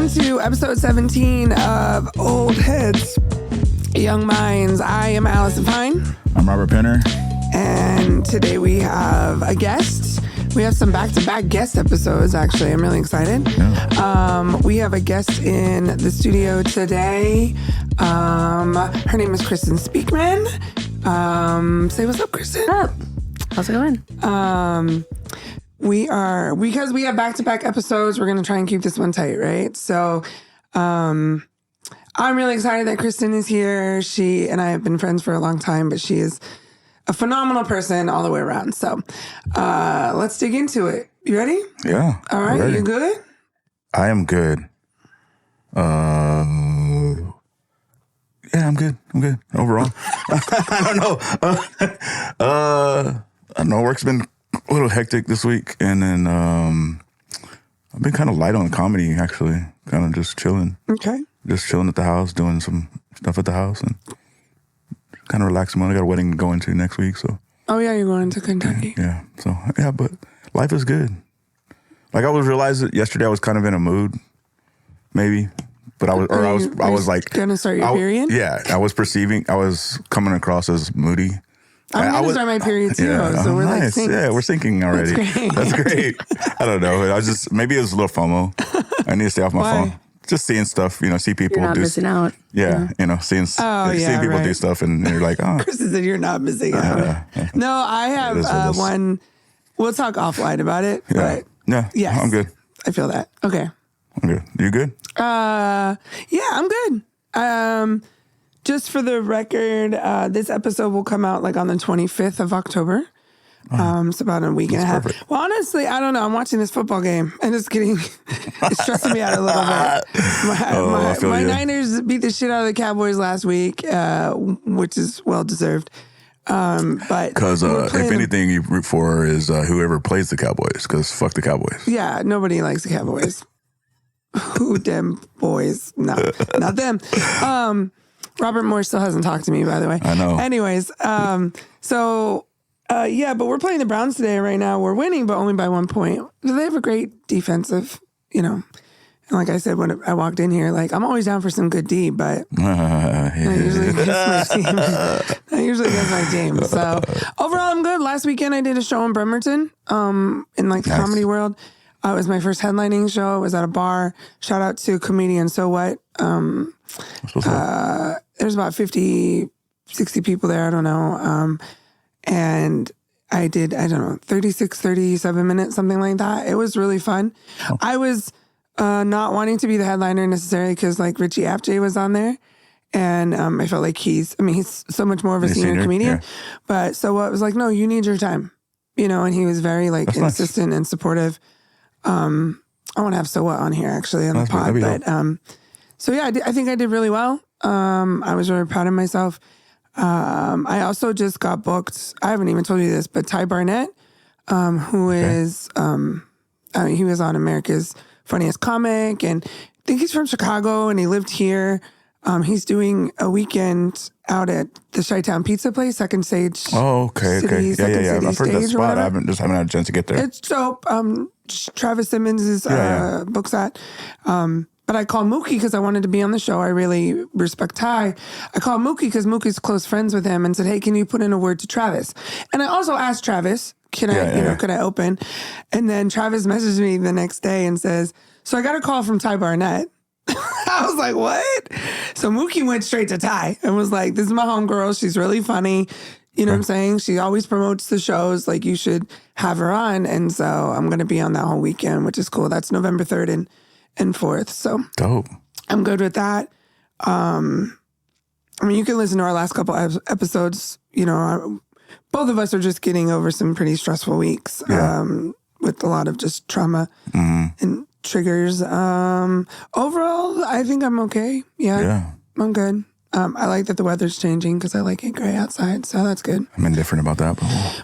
welcome to episode 17 of Old Heads, Young Minds. I am Allison Pine. I'm Robert Penner. And today we have a guest. We have some back-to-back guest episodes, actually. I'm really excited. Yeah. We have a guest in the studio today. Her name is Kristin Speman. Say what's up, Kristin. What's up? How's it going? Because we have back-to-back episodes, we're going to try and keep this one tight, right? So I'm really excited that Kristin is here. She and I have been friends for a long time, but she is a phenomenal person all the way around. So let's dig into it. You ready? Yeah. All right. You good? I am good. Yeah, I'm good. Overall. I don't know. I know work's been a little hectic this week, and then I've been kind of light on comedy, actually. Kind of just chilling. Okay. Just chilling at the house, doing some stuff at the house, and kind of relaxing. I got a wedding going to next week, so. Oh, yeah, you're going to Kentucky. Yeah. So, yeah, but life is good. Like, I was realizing yesterday I was kind of in a mood, maybe. But I was like gonna start your period? Yeah, I was coming across as moody. I'm gonna start my period too. Yeah, so we're nice. like synced. Yeah, we're syncing already. That's great. I don't know. Maybe it was a little FOMO. I need to stay off my phone. Just seeing stuff, see people. You're not missing out. Yeah, seeing people do stuff, and you're like, oh. Kristen said you're not missing out. No, I have one. We'll talk offline about it. Yeah. But yes, I'm good. I feel that. Okay. I'm good. You good? Yeah, I'm good. Just for the record, this episode will come out like on the 25th of October. It's about a week and a half. Perfect. Well, honestly, I don't know. I'm watching this football game and it's stressing me out a little bit. My Niners beat the shit out of the Cowboys last week, which is well deserved. But because if anything you root for is whoever plays the Cowboys, because fuck the Cowboys. Yeah, nobody likes the Cowboys. Who them boys? No, not them. Robert Moore still hasn't talked to me, by the way. I know. Anyways, but we're playing the Browns today. Right now, we're winning, but only by 1 point. They have a great defensive, And like I said when I walked in here, like I'm always down for some good D, but not usually against my team. Not usually against my team. So overall, I'm good. Last weekend, I did a show in Bremerton, in like the comedy world. It was my first headlining show. It was at a bar. Shout out to comedian So What. There's about 50, 60 people there. I don't know. And I did, 36, 37 minutes, something like that. It was really fun. Oh. I was not wanting to be the headliner necessarily because like Richie Apjay was on there. And I felt like he's so much more of a senior comedian. Yeah. But So What was like, no, you need your time. And he was very like insistent and supportive. I want to have So What on here actually on the pod, but I think I did really well. I was really proud of myself. I also just got booked. I haven't even told you this, but Ty Barnett, who is he was on America's Funniest Comic, and I think he's from Chicago, and he lived here. He's doing a weekend out at the Chi-Town Pizza Place, Second Stage. Oh, okay. Yeah. I've heard that spot. I haven't had a chance to get there. It's dope. Travis Simmons' books at. But I called Mookie because I wanted to be on the show. I really respect Ty. I called Mookie because Mookie's close friends with him and said, hey, can you put in a word to Travis? And I also asked Travis, could I open? And then Travis messaged me the next day and says, so I got a call from Ty Barnett. I was like, what? So Mookie went straight to Ty and was like, this is my homegirl. She's really funny. You know what I'm saying? She always promotes the shows. Like, you should have her on. And so I'm going to be on that whole weekend, which is cool. That's November 3rd and 4th. So dope. I'm good with that. You can listen to our last couple episodes. Both of us are just getting over some pretty stressful weeks with a lot of just trauma and triggers. Overall, I think I'm okay. Yeah. I'm good. I like that the weather's changing because I like it gray outside, so that's good. I'm indifferent about that,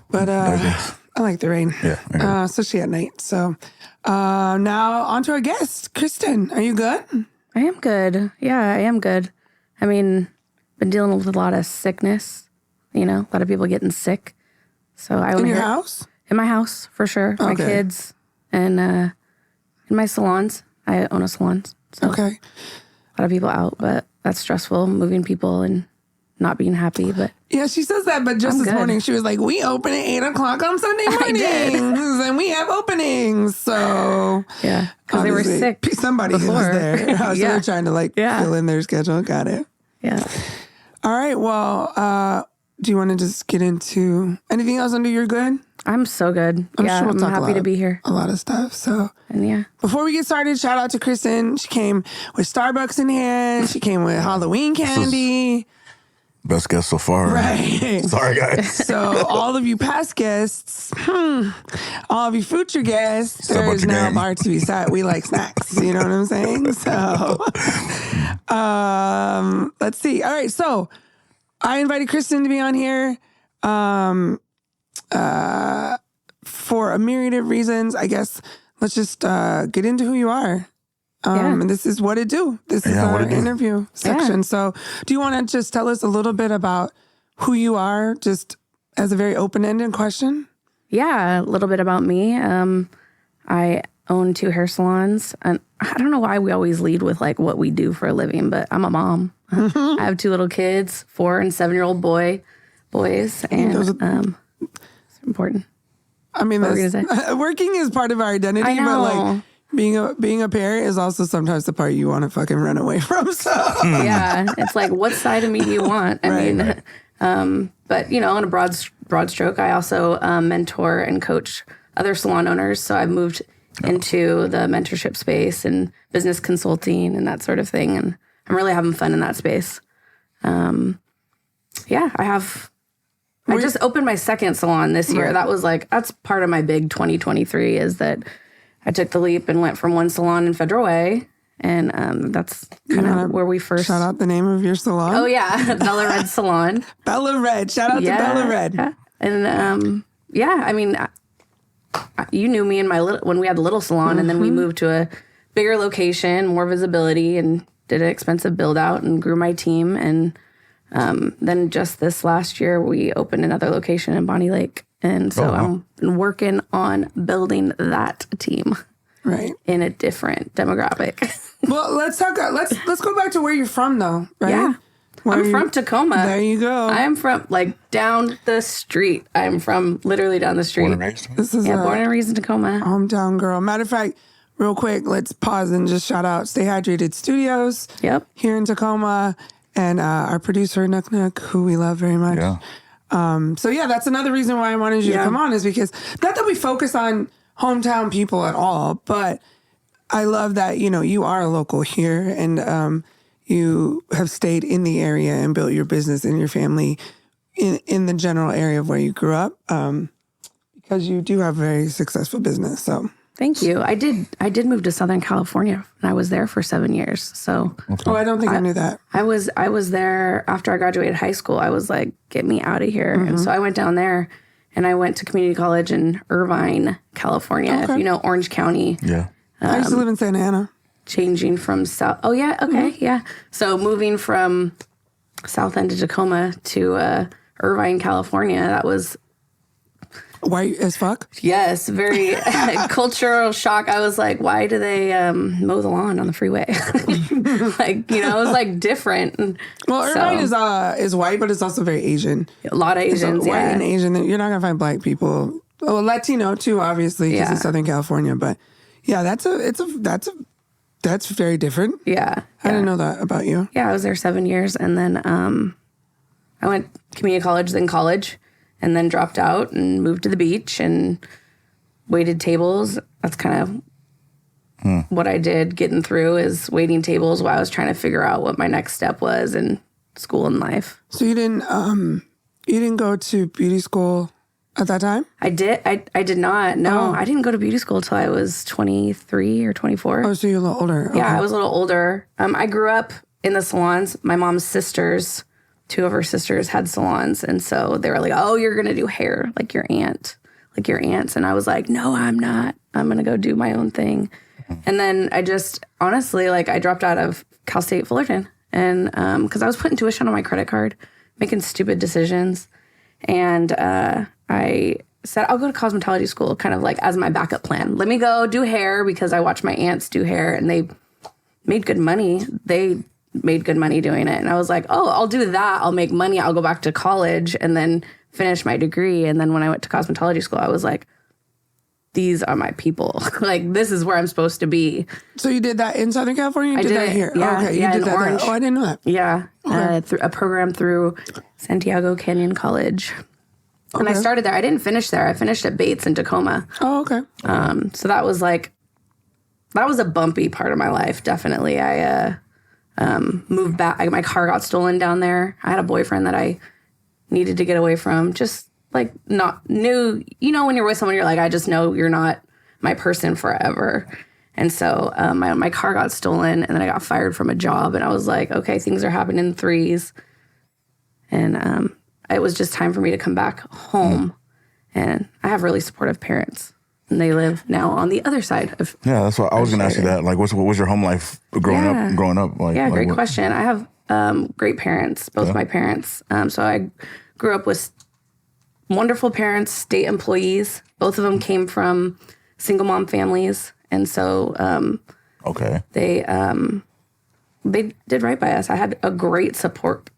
but I like the rain. Yeah, especially at night. So now on to our guest, Kristin. Are you good? I am good. Yeah, I am good. Been dealing with a lot of sickness. A lot of people getting sick. So in your house? In my house, for sure. Okay. My kids and in my salons. I own a salon. So Okay. a lot of people out, but that's stressful, moving people and not being happy. But Yeah, she says that, but just I'm this good. morning, she was like, we open at 8 o'clock on Sunday mornings, and we have openings. So, yeah, because they were obviously, sick. Somebody before. was there. So Yeah. they're trying to fill in their schedule. Got it. Yeah. All right. Well, do you want to just get into anything else under your good? I'm so good. I'm sure we'll I'm talk happy to be here. a lot of stuff. So And yeah. before we get started, shout out to Kristin. She came with Starbucks in hand. She came with Halloween candy. Best guess so far. Right. Sorry, guys. So all of you past guests, all of you future guests, Step there up is your now a game. bar to be set. We like snacks. You know what I'm saying? So let's see. All right. So I invited Kristin to be on here for a myriad of reasons. I guess let's just get into who you are. And this is what it do. This is our interview section. So do you want to just tell us a little bit about who you are, just as a very open-ended question? Yeah, a little bit about me. I own 2 hair salons. And I don't know why we always lead with like what we do for a living, but I'm a mom. I have 2 little kids, 4 and 7-year-old boys. And it's important. I mean, working is part of our identity, I know. but like being a parent is also sometimes the part you want to fucking run away from. So Yeah, it's like, what side of me do you want? I mean, but you know, on a broad stroke, I also mentor and coach other salon owners. So I've moved into the mentorship space and business consulting and that sort of thing, and I'm really having fun in that space. I just opened my 2nd salon this year. That's part of my big 2023 is that I took the leap and went from one salon in Federal Way, and that's kind of where we first... Shout out the name of your salon. Oh, yeah. Bella Red Salon. Bella Red. Shout out to Bella Red. Yeah. And, I mean, you knew me in when we had the little salon, and then we moved to a bigger location, more visibility, and did an expensive build-out and grew my team. And then just this last year, we opened another location in Bonney Lake. And so I'm working on building that team, in a different demographic. Well, let's talk. Let's go back to where you're from, though. Right? Yeah, I'm from Tacoma. There you go. I am from down the street. I'm from literally down the street. Born and raised? This is Born and raised in Tacoma. Hometown girl. Matter of fact, real quick, let's pause and just shout out Stay Hydrated Studios. Yep. Here in Tacoma, and our producer Nook Nook, who we love very much. Yeah. So yeah, that's another reason why I wanted you to come on, is because not that we focus on hometown people at all, but I love that, you are local here, and you have stayed in the area and built your business and your family in the general area of where you grew up, because you do have a very successful business. So Thank you. I did move to Southern California, and I was there for 7 years. So, I don't think I knew that. I was there after I graduated high school. I was like, get me out of here. And so I went down there, and I went to community college in Irvine, California. Okay. If you know Orange County. Yeah. I used to live in Santa Ana. Changing from South. Oh yeah. Okay. Yeah. So moving from South End to Tacoma to Irvine, California. That was White as fuck? Yes, very cultural shock. I was like, why do they mow the lawn on the freeway? It was like different. Well, Irvine is white, but it's also very Asian. A lot of Asians, White and Asian. You're not going to find black people. Oh, Latino too, obviously, because it's Southern California. But yeah, that's very different. Yeah. I didn't know that about you. Yeah, I was there 7 years, and then I went community college, then college. And then dropped out and moved to the beach and waited tables. That's kind of what I did getting through, is waiting tables while I was trying to figure out what my next step was in school and life. So you didn't go to beauty school at that time? I did. I did not. No, I didn't go to beauty school till I was 23 or 24. Oh, so you're a little older. Okay. Yeah, I was a little older. I grew up in the salons. My mom's sisters, 2 of her sisters had salons. And so they were like, oh, you're going to do hair like your aunt, like your aunts. And I was like, no, I'm not. I'm going to go do my own thing. And then I just, honestly, I dropped out of Cal State Fullerton. And because I was putting tuition on my credit card, making stupid decisions. And I said, I'll go to cosmetology school, kind of like as my backup plan. Let me go do hair, because I watch my aunts do hair, and they made good money. They made good money doing it. And I was like, oh, I'll do that. I'll make money. I'll go back to college and then finish my degree. And then when I went to cosmetology school, I was like, these are my people. Like, this is where I'm supposed to be. So you did that in Southern California? You did that here? Yeah, okay, yeah, you did in that Orange. there. Oh, I didn't know that. Yeah, Okay. through a program through Santiago Canyon College. And I Okay. started there. I didn't finish there. I finished at Bates in Tacoma. Oh, okay. So that was a bumpy part of my life. Definitely. I moved back. My car got stolen down there. I had a boyfriend that I needed to get away from. Just like not knew, when you're with someone, you're like, I just know you're not my person forever. And so my car got stolen and then I got fired from a job and I was like, okay, things are happening in threes. And it was just time for me to come back home. And I have really supportive parents. And they live now on the other side of. Yeah, that's what I was going to ask you that. Like, what was your home life growing up? Like, Yeah, great what? question. I have great parents, both my parents. So I grew up with wonderful parents, state employees. Both of them came from single mom families. And so Okay. they did right by us. I had a great support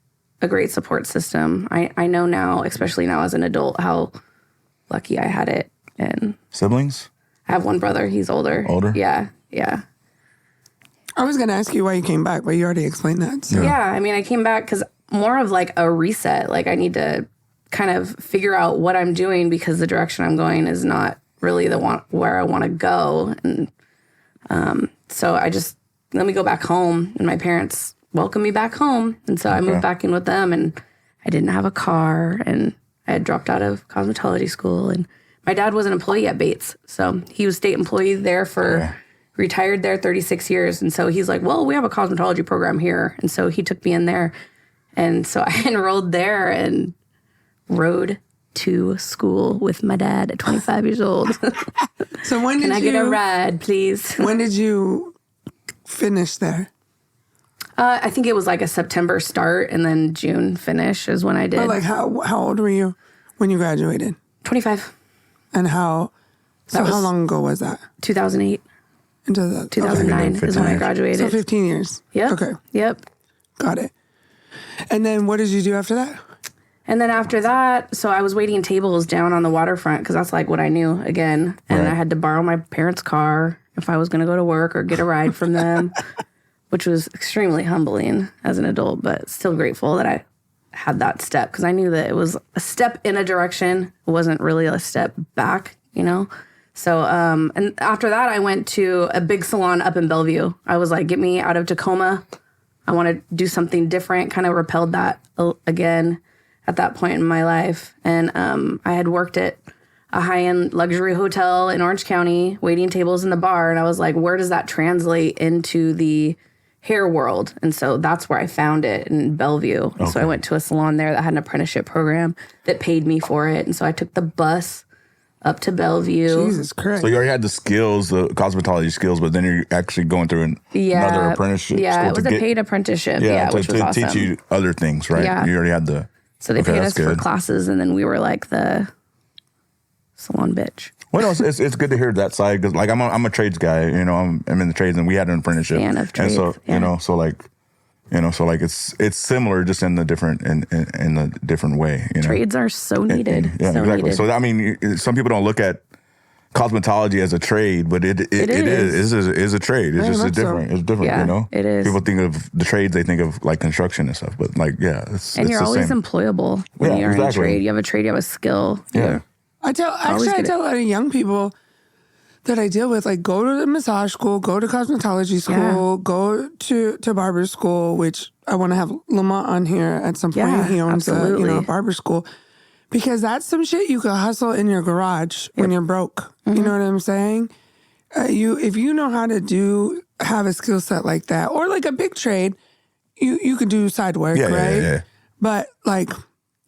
system. I know now, especially now as an adult, how lucky I had it. And Siblings? I have one brother. He's older. Older? Yeah. I was going to ask you why you came back, but you already explained that. So. Yeah. I mean, I came back because more of like a reset. Like I need to kind of figure out what I'm doing because the direction I'm going is not really where I want to go. And so let me go back home. And my parents welcomed me back home. And so I moved back in with them and I didn't have a car and I had dropped out of cosmetology school. And my dad was an employee at Bates. So he was state employee there retired there 36 years. And so he's like, well, we have a cosmetology program here. And so he took me in there. And so I enrolled there and rode to school with my dad at 25 years old. So when did Can I get a ride, please? When did you finish there? I think it was like a September start and then June finish is when I did. Or like how old were you when you graduated? 25. And how long ago was that? 2008. Into 2009 is when I graduated. So 15 years. Yep. Okay. Yep. Got it. And then what did you do after that? And then after that, so I was waiting tables down on the waterfront because that's like what I knew again. And Right. I had to borrow my parents' car if I was going to go to work or get a ride from them, which was extremely humbling as an adult, but still grateful that I had that step because I knew that it was a step in a direction. It wasn't really a step back, So, and after that, I went to a big salon up in Bellevue. I was like, get me out of Tacoma. I want to do something different, kind of repelled that again at that point in my life. And I had worked at a high-end luxury hotel in Orange County, waiting tables in the bar. And I was like, where does that translate into the hair world? And so that's where I found it in Bellevue. And so I went to a salon there that had an apprenticeship program that paid me for it. And so I took the bus up to Bellevue. Jesus Christ. So you already had the skills, the cosmetology skills, but then you're actually going through another apprenticeship. Yeah, school it was to a paid apprenticeship. Yeah, Which was to awesome. teach you other things, right? Yeah. You already had the. So they paid that's us for good. classes, and then we were like the salon bitch. Well, no, it's good to hear that side because, like, I'm a trades guy. I'm in the trades, and we had an apprenticeship. Fan of trades, and so yeah. so it's similar, just in the different in a different way. Trades are so needed. Yeah, so exactly. needed. So I mean, some people don't look at cosmetology as a trade, but it is a trade. It's Very just much so. different. It's different, Yeah, it is. People think of the trades, they think of like construction and stuff, but like, yeah, it's And you're the always same. employable when you're in a exactly. trade. You have a trade, you have a skill. Yeah. I tell a lot of young people that I deal with, like, go to the massage school, go to cosmetology school, go to barber school, which I want to have Lamont on here at some point. Yeah, He owns absolutely. a barber school. Because that's some shit you could hustle in your garage when you're broke. You know what I'm saying? If you know how to have a skill set like that, or like a big trade, you could do side work, right? Yeah. But like,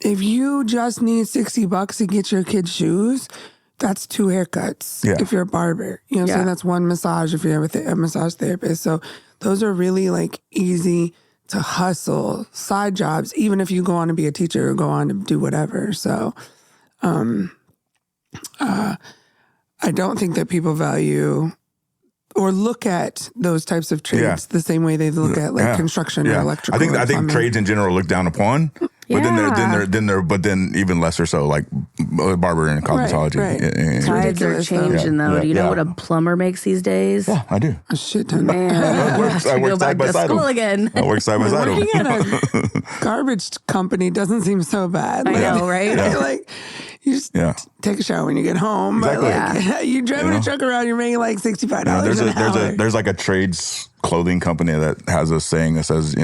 if you just need $60 to get your kid shoes, that's 2 haircuts. Yeah. If you're a barber, you know what I'm saying? That's 1 massage if you're a massage therapist. So those are really like easy to hustle side jobs, even if you go on to be a teacher or go on to do whatever. So, I don't think that people value or look at those types of trades the same way they look at like construction or electrical. I think trades in general look down upon. But then even lesser so, like barber and cosmetology. Right. Tides are changing though. Do you know what a plumber makes these days? Yeah, I do. A shit ton. Man, I work go side back by to side. school again. I work side by side. Working at a garbage company doesn't seem so bad. I know, right? Like you just take a shower when you get home. Exactly. But like you're driving a truck around, you're making like $65 an hour. There's like a trades clothing company that has a saying that says,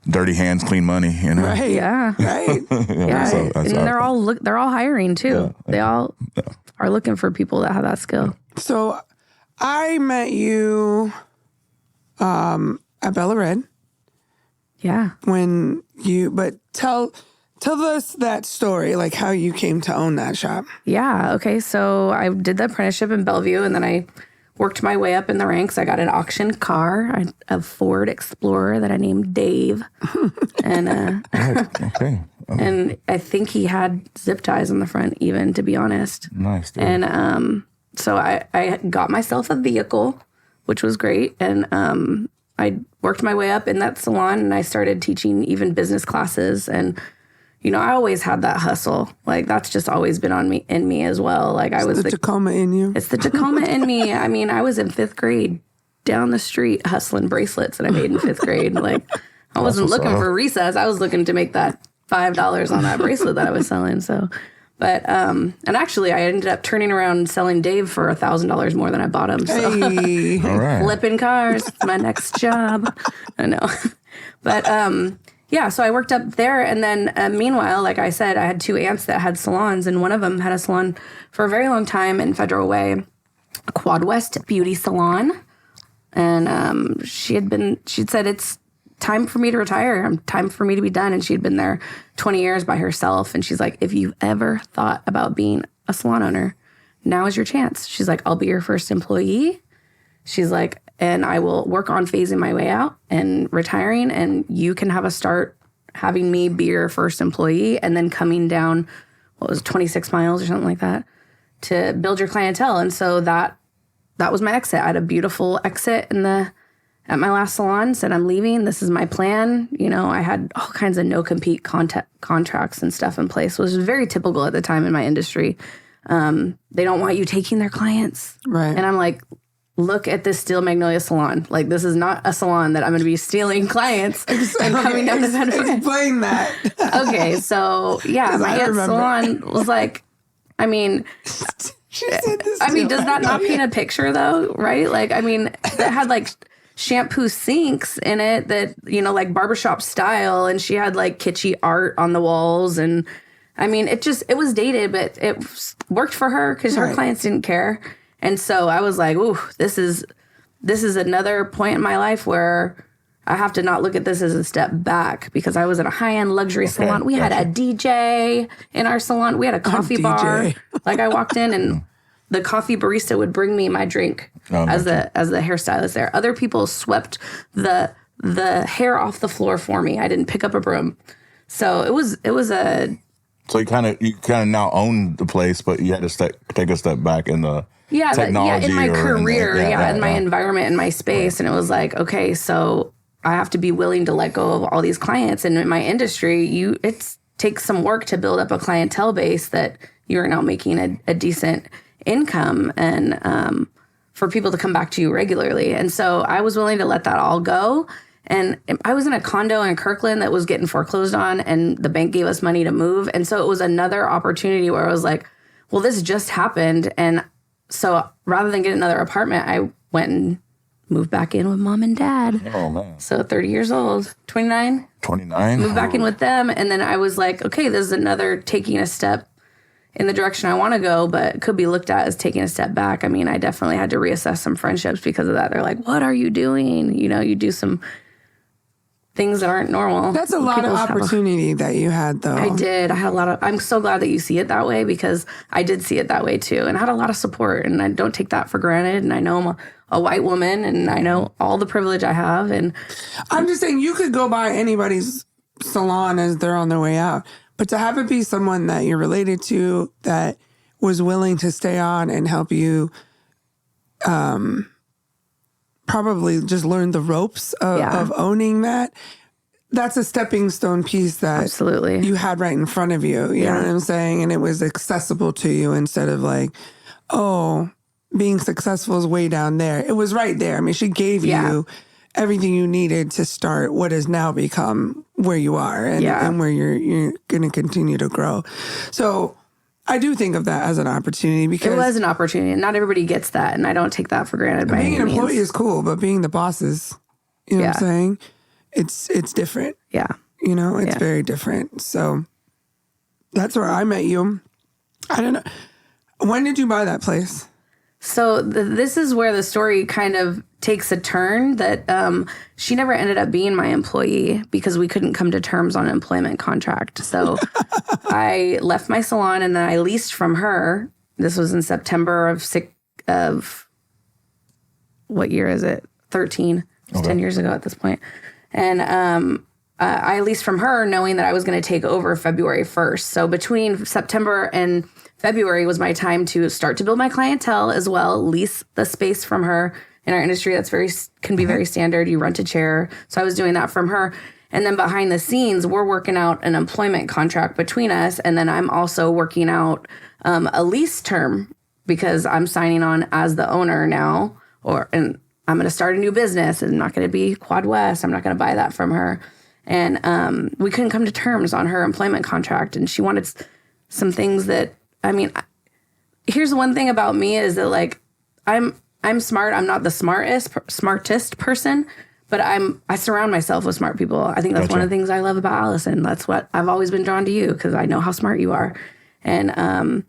dirty hands, clean money. Right. Yeah. Right. So and they're all hiring too. They all are looking for people that have that skill. So I met you at Bella Red. Yeah. But tell us that story, like how you came to own that shop. Yeah. Okay. So I did the apprenticeship in Bellevue, and then I worked my way up in the ranks. I got an auction car, a Ford Explorer that I named Dave. And and I think he had zip ties on the front even, to be honest. Nice. Dude. And so I got myself a vehicle, which was great. And I worked my way up in that salon, and I started teaching even business classes. And I always had that hustle. Like that's just always been in me as well. Like I was the Tacoma in you. It's the Tacoma in me. I mean, I was in 5th grade down the street hustling bracelets that I made in 5th grade. Like I wasn't looking for recess. I was looking to make that $5 on that bracelet that I was selling. So, but and actually, I ended up turning around selling Dave for $1,000 more than I bought him. So Hey. All right. Flipping cars, it's my next job. I know, but yeah, so I worked up there, and then meanwhile, like I said, I had 2 aunts that had salons, and one of them had a salon for a very long time in Federal Way, a Quad West beauty salon, and she'd said it's time for me to retire, time for me to be done, and she'd been there 20 years by herself, and she's like, if you've ever thought about being a salon owner, now is your chance. She's like, I'll be your first employee. She's like, and I will work on phasing my way out and retiring, and you can have a start having me be your first employee, and then coming down, 26 miles or something like that, to build your clientele. And so that was my exit. I had a beautiful exit at my last salon, said I'm leaving. This is my plan. I had all kinds of no-compete contracts and stuff in place, which was very typical at the time in my industry. They don't want you taking their clients. Right. And I'm like, look at this Steel Magnolia salon. Like, this is not a salon that I'm going to be stealing clients and coming down to benefit. Explain that. Okay, so yeah, my aunt's salon was like, I mean, She said this does that not paint a picture though, right? Like, I mean, that had like shampoo sinks in it that, like barbershop style, and she had like kitschy art on the walls, and I mean, it was dated, but it worked for her because her clients didn't care. And so I was like, ooh, this is another point in my life where I have to not look at this as a step back, because I was in a high-end luxury salon. We had a DJ in our salon. We had a coffee bar. Like I walked in and the coffee barista would bring me my drink as the hairstylist there. Other people swept the hair off the floor for me. I didn't pick up a broom. So it was a... So you kind of now own the place, but you had to take a step back in the technology. In my career, in my yeah. environment, in my space. And it was like, okay, so I have to be willing to let go of all these clients. And in my industry, it takes some work to build up a clientele base that you're now making a decent income, and for people to come back to you regularly. And so I was willing to let that all go. And I was in a condo in Kirkland that was getting foreclosed on, and the bank gave us money to move. And so it was another opportunity where I was like, well, this just happened. And so rather than get another apartment, I went and moved back in with mom and dad. Oh, man. So 30 years old, 29. 29. Moved back in with them. And then I was like, okay, this is another taking a step in the direction I want to go, but could be looked at as taking a step back. I mean, I definitely had to reassess some friendships because of that. They're like, what are you doing? You do some things that aren't normal. That's a lot of opportunity that you had, though. I did. I had a lot of, I'm so glad that you see it that way, because I did see it that way too. And I had a lot of support, and I don't take that for granted. And I know I'm a white woman, and I know all the privilege I have. And I'm just saying, you could go by anybody's salon as they're on their way out, but to have it be someone that you're related to that was willing to stay on and help you probably just learned the ropes of owning that. That's a stepping stone piece that absolutely you had right in front of you. You know what I'm saying? And it was accessible to you instead of like, oh, being successful is way down there. It was right there. I mean, she gave you everything you needed to start what has now become where you are and where you're going to continue to grow. So I do think of that as an opportunity because it was an opportunity, and not everybody gets that, and I don't take that for granted. By being any an employee means. is cool, but being the boss is, you know what I'm saying? It's different. Yeah. You know, it's very different. So that's where I met you. I don't know. When did you buy that place? So this is where the story kind of takes a turn that she never ended up being my employee because we couldn't come to terms on an employment contract. So I left my salon and then I leased from her. This was in September of what year is it? 13. It's 10 years ago at this point. And I leased from her knowing that I was going to take over February 1st. So between September and February was my time to start to build my clientele as well, lease the space from her. In our industry, that's can be very standard. You rent a chair. So I was doing that from her. And then behind the scenes, we're working out an employment contract between us. And then I'm also working out a lease term because I'm signing on as the owner now, and I'm going to start a new business. It's not going to be Quad West. I'm not going to buy that from her. And we couldn't come to terms on her employment contract. And she wanted some things that, I mean, here's one thing about me is that like, I'm smart. I'm not the smartest person, but I surround myself with smart people. I think that's one of the things I love about Allison. That's what I've always been drawn to you because I know how smart you are. And,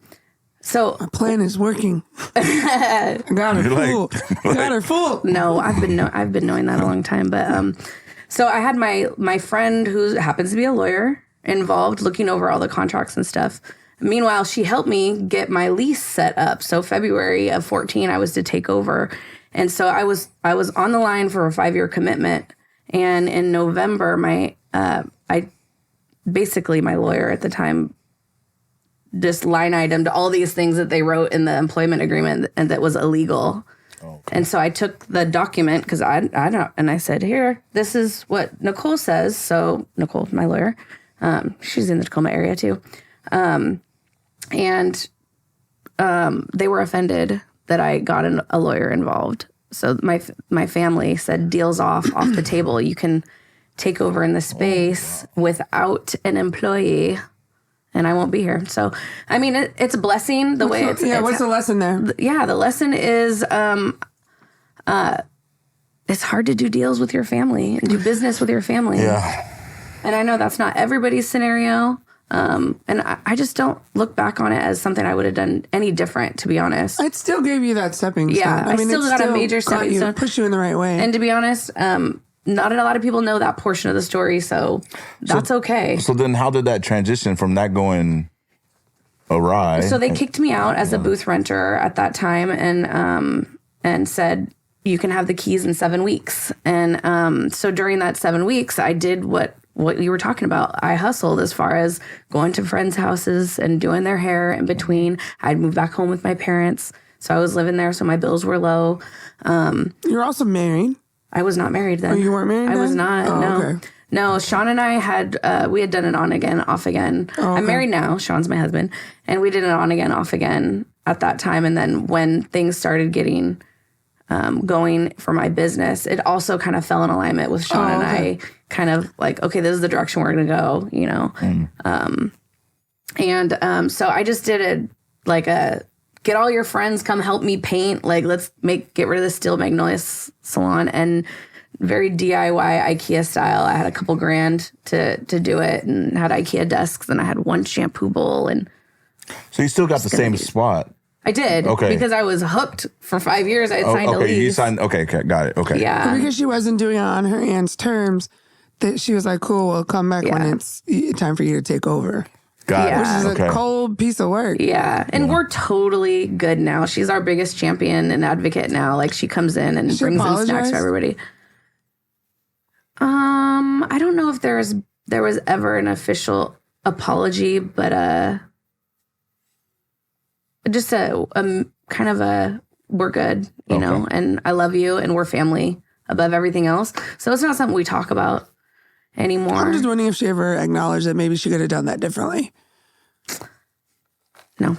so my plan is working. I got her fooled. Got her fooled. No, I've been knowing that a long time. But so I had my friend who happens to be a lawyer involved looking over all the contracts and stuff. Meanwhile, she helped me get my lease set up. So February of 14, I was to take over, and so I was on the line for a 5-year commitment. And in November, my lawyer at the time just line itemed all these things that they wrote in the employment agreement and that was illegal. Okay. And so I took the document because I don't, and I said, here, this is what Nicole says. So Nicole, my lawyer, she's in the Tacoma area too. And they were offended that I got a lawyer involved. So my family said, deal's off the table. You can take over in the space without an employee. And I won't be here. So, I mean, it's a blessing the way it's... Yeah, what's the lesson there? Yeah, the lesson is it's hard to do deals with your family and do business with your family. Yeah. And I know that's not everybody's scenario. And I just don't look back on it as something I would have done any different, to be honest. It still gave you that stepping stone. Yeah, I still got a major stepping stone. Push you in the right way. And to be honest, not a lot of people know that portion of the story, so that's okay. So then how did that transition from that going awry? So they kicked me out as a booth renter at that time and said, you can have the keys in 7 weeks. And so during that 7 weeks, I did what you were talking about. I hustled as far as going to friends' houses and doing their hair in between. I'd moved back home with my parents, so I was living there, so my bills were low. You're also married. I was not married then. Oh, you weren't married then? I was not, no. Okay. No, Sean and I had, we had done it on again, off again. Oh, okay. I'm married now. Sean's my husband. And we did it on again, off again at that time. And then when things started getting going for my business, it also kind of fell in alignment with Sean and I kind of like, okay, this is the direction we're going to go, you know? So I just did get all your friends, come help me paint. Like, let's get rid of the Steel Magnolia salon, and very DIY IKEA style. I had a couple grand to do it, and had IKEA desks, and I had one shampoo bowl. And so you still got the same spot. I did. Okay. Because I was hooked for 5 years. I had signed a lease. You signed. Okay. Got it. Okay. Yeah. But because she wasn't doing it on her aunt's terms, that she was like, cool, we'll come back when it's time for you to take over. Got it. Which is a cold piece of work. Yeah. And we're totally good now. She's our biggest champion and advocate now. Like, she comes in and brings in snacks for everybody. I don't know if there was ever an official apology, but just a kind of a we're good, you know, and I love you and we're family above everything else. So it's not something we talk about anymore. I'm just wondering if she ever acknowledged that maybe she could have done that differently. No,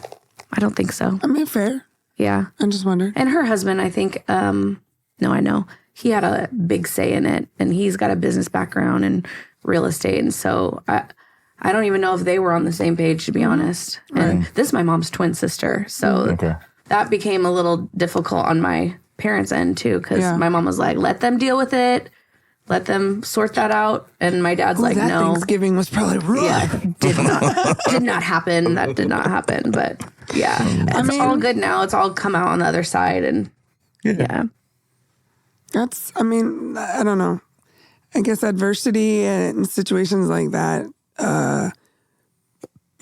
I don't think so. I mean, fair. Yeah. I'm just wondering. And her husband, I think, no, I know. He had a big say in it, and he's got a business background and real estate. And so I don't even know if they were on the same page, to be honest. And this is my mom's twin sister. So that became a little difficult on my parents' end, too, because my mom was like, let them deal with it. Let them sort that out. And my dad's like, that no. Thanksgiving was probably rough. Yeah, did not happen. That did not happen. But yeah, it's all good now. It's all come out on the other side. And yeah. That's, I mean, I don't know. I guess adversity and situations like that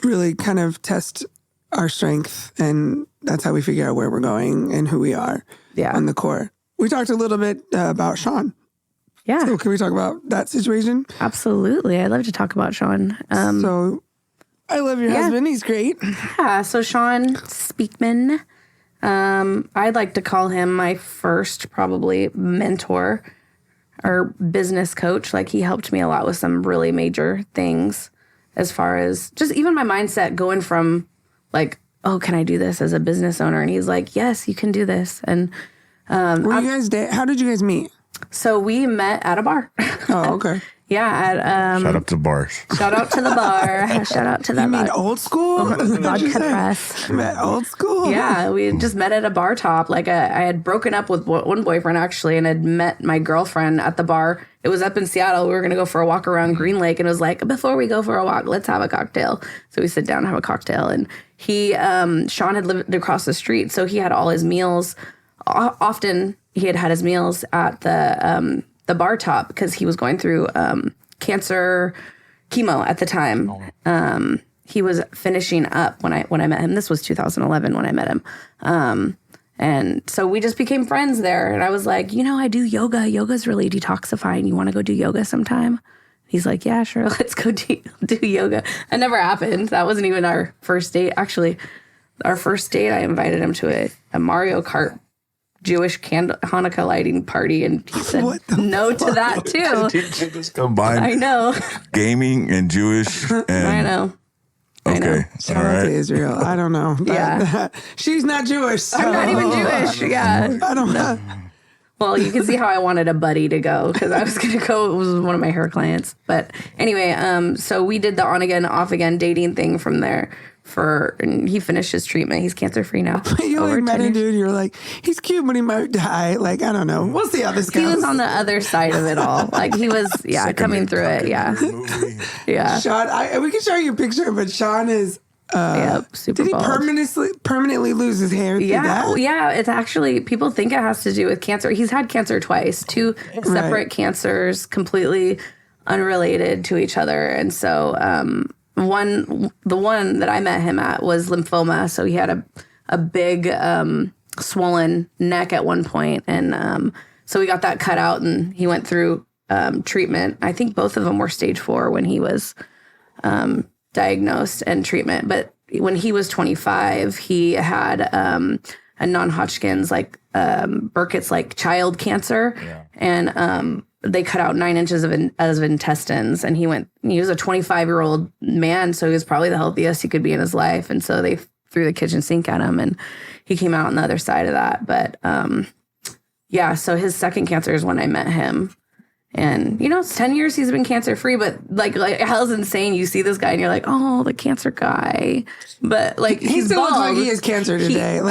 really kind of test our strength. And that's how we figure out where we're going and who we are on the core. We talked a little bit about Sean. Yeah. So can we talk about that situation? Absolutely. I'd love to talk about Sean. So I love your husband. He's great. Yeah. So Sean Speakman, I'd like to call him my first probably mentor or business coach. Like he helped me a lot with some really major things as far as just even my mindset going from like, oh, can I do this as a business owner? And he's like, yes, you can do this. And Were you guys how did you guys meet? So we met at a bar. Oh, okay. Shout out to bars. Shout out to the bar. Shout out to that. You mean old school? Vodka press. Met old school? Yeah, we just met at a bar top. Like I had broken up with one boyfriend actually and had met my girlfriend at the bar. It was up in Seattle. We were going to go for a walk around Green Lake. And it was like, before we go for a walk, let's have a cocktail. So we sit down and have a cocktail. And Sean had lived across the street. So he had all his meals. Often he had his meals at the bar top because he was going through cancer chemo at the time. He was finishing up when I met him. This was 2011 when I met him. And so we just became friends there. And I was like, I do yoga. Yoga's really detoxifying. You want to go do yoga sometime? He's like, yeah, sure. Let's go do yoga. That never happened. That wasn't even our first date. Actually, our first date, I invited him to a Mario Kart Jewish Hanukkah lighting party, and he said no to that too. Did you just combine I know gaming and Jewish? And, I know. Okay, Shout all out to right. Israel. I don't know. She's not Jewish. So. I'm not even Jewish. Yeah. I don't know. Well, you can see how I wanted a buddy to go because I was going to go. It was one of my hair clients. But anyway, so we did the on again, off again dating thing from there. And he finished his treatment. He's cancer free now. You like met a dude, you're like, he's cute, but he might die. Like, I don't know. We'll see how this goes. He was on the other side of it all. Like he was, coming through it. Yeah. Yeah. Sean, we can show you a picture, but Sean is super did he bald. permanently lose his hair through that? Yeah. It's actually, people think it has to do with cancer. He's had cancer twice, two separate cancers, completely unrelated to each other. And so, the one that I met him at was lymphoma. So he had a big swollen neck at one point. And so we got that cut out and he went through treatment. I think both of them were stage 4 when he was diagnosed and treatment. But when he was 25, he had a non-Hodgkin's, like Burkitt's, like child cancer. Yeah. And they cut out 9 inches of intestines, and he was a 25-year-old man, so he was probably the healthiest he could be in his life. And so they threw the kitchen sink at him, and he came out on the other side of that. But so his second cancer is when I met him. And, it's 10 years he's been cancer free, but like Allison's saying, you see this guy and you're like, oh, the cancer guy. But like, he he's still looks bald. like he has cancer today.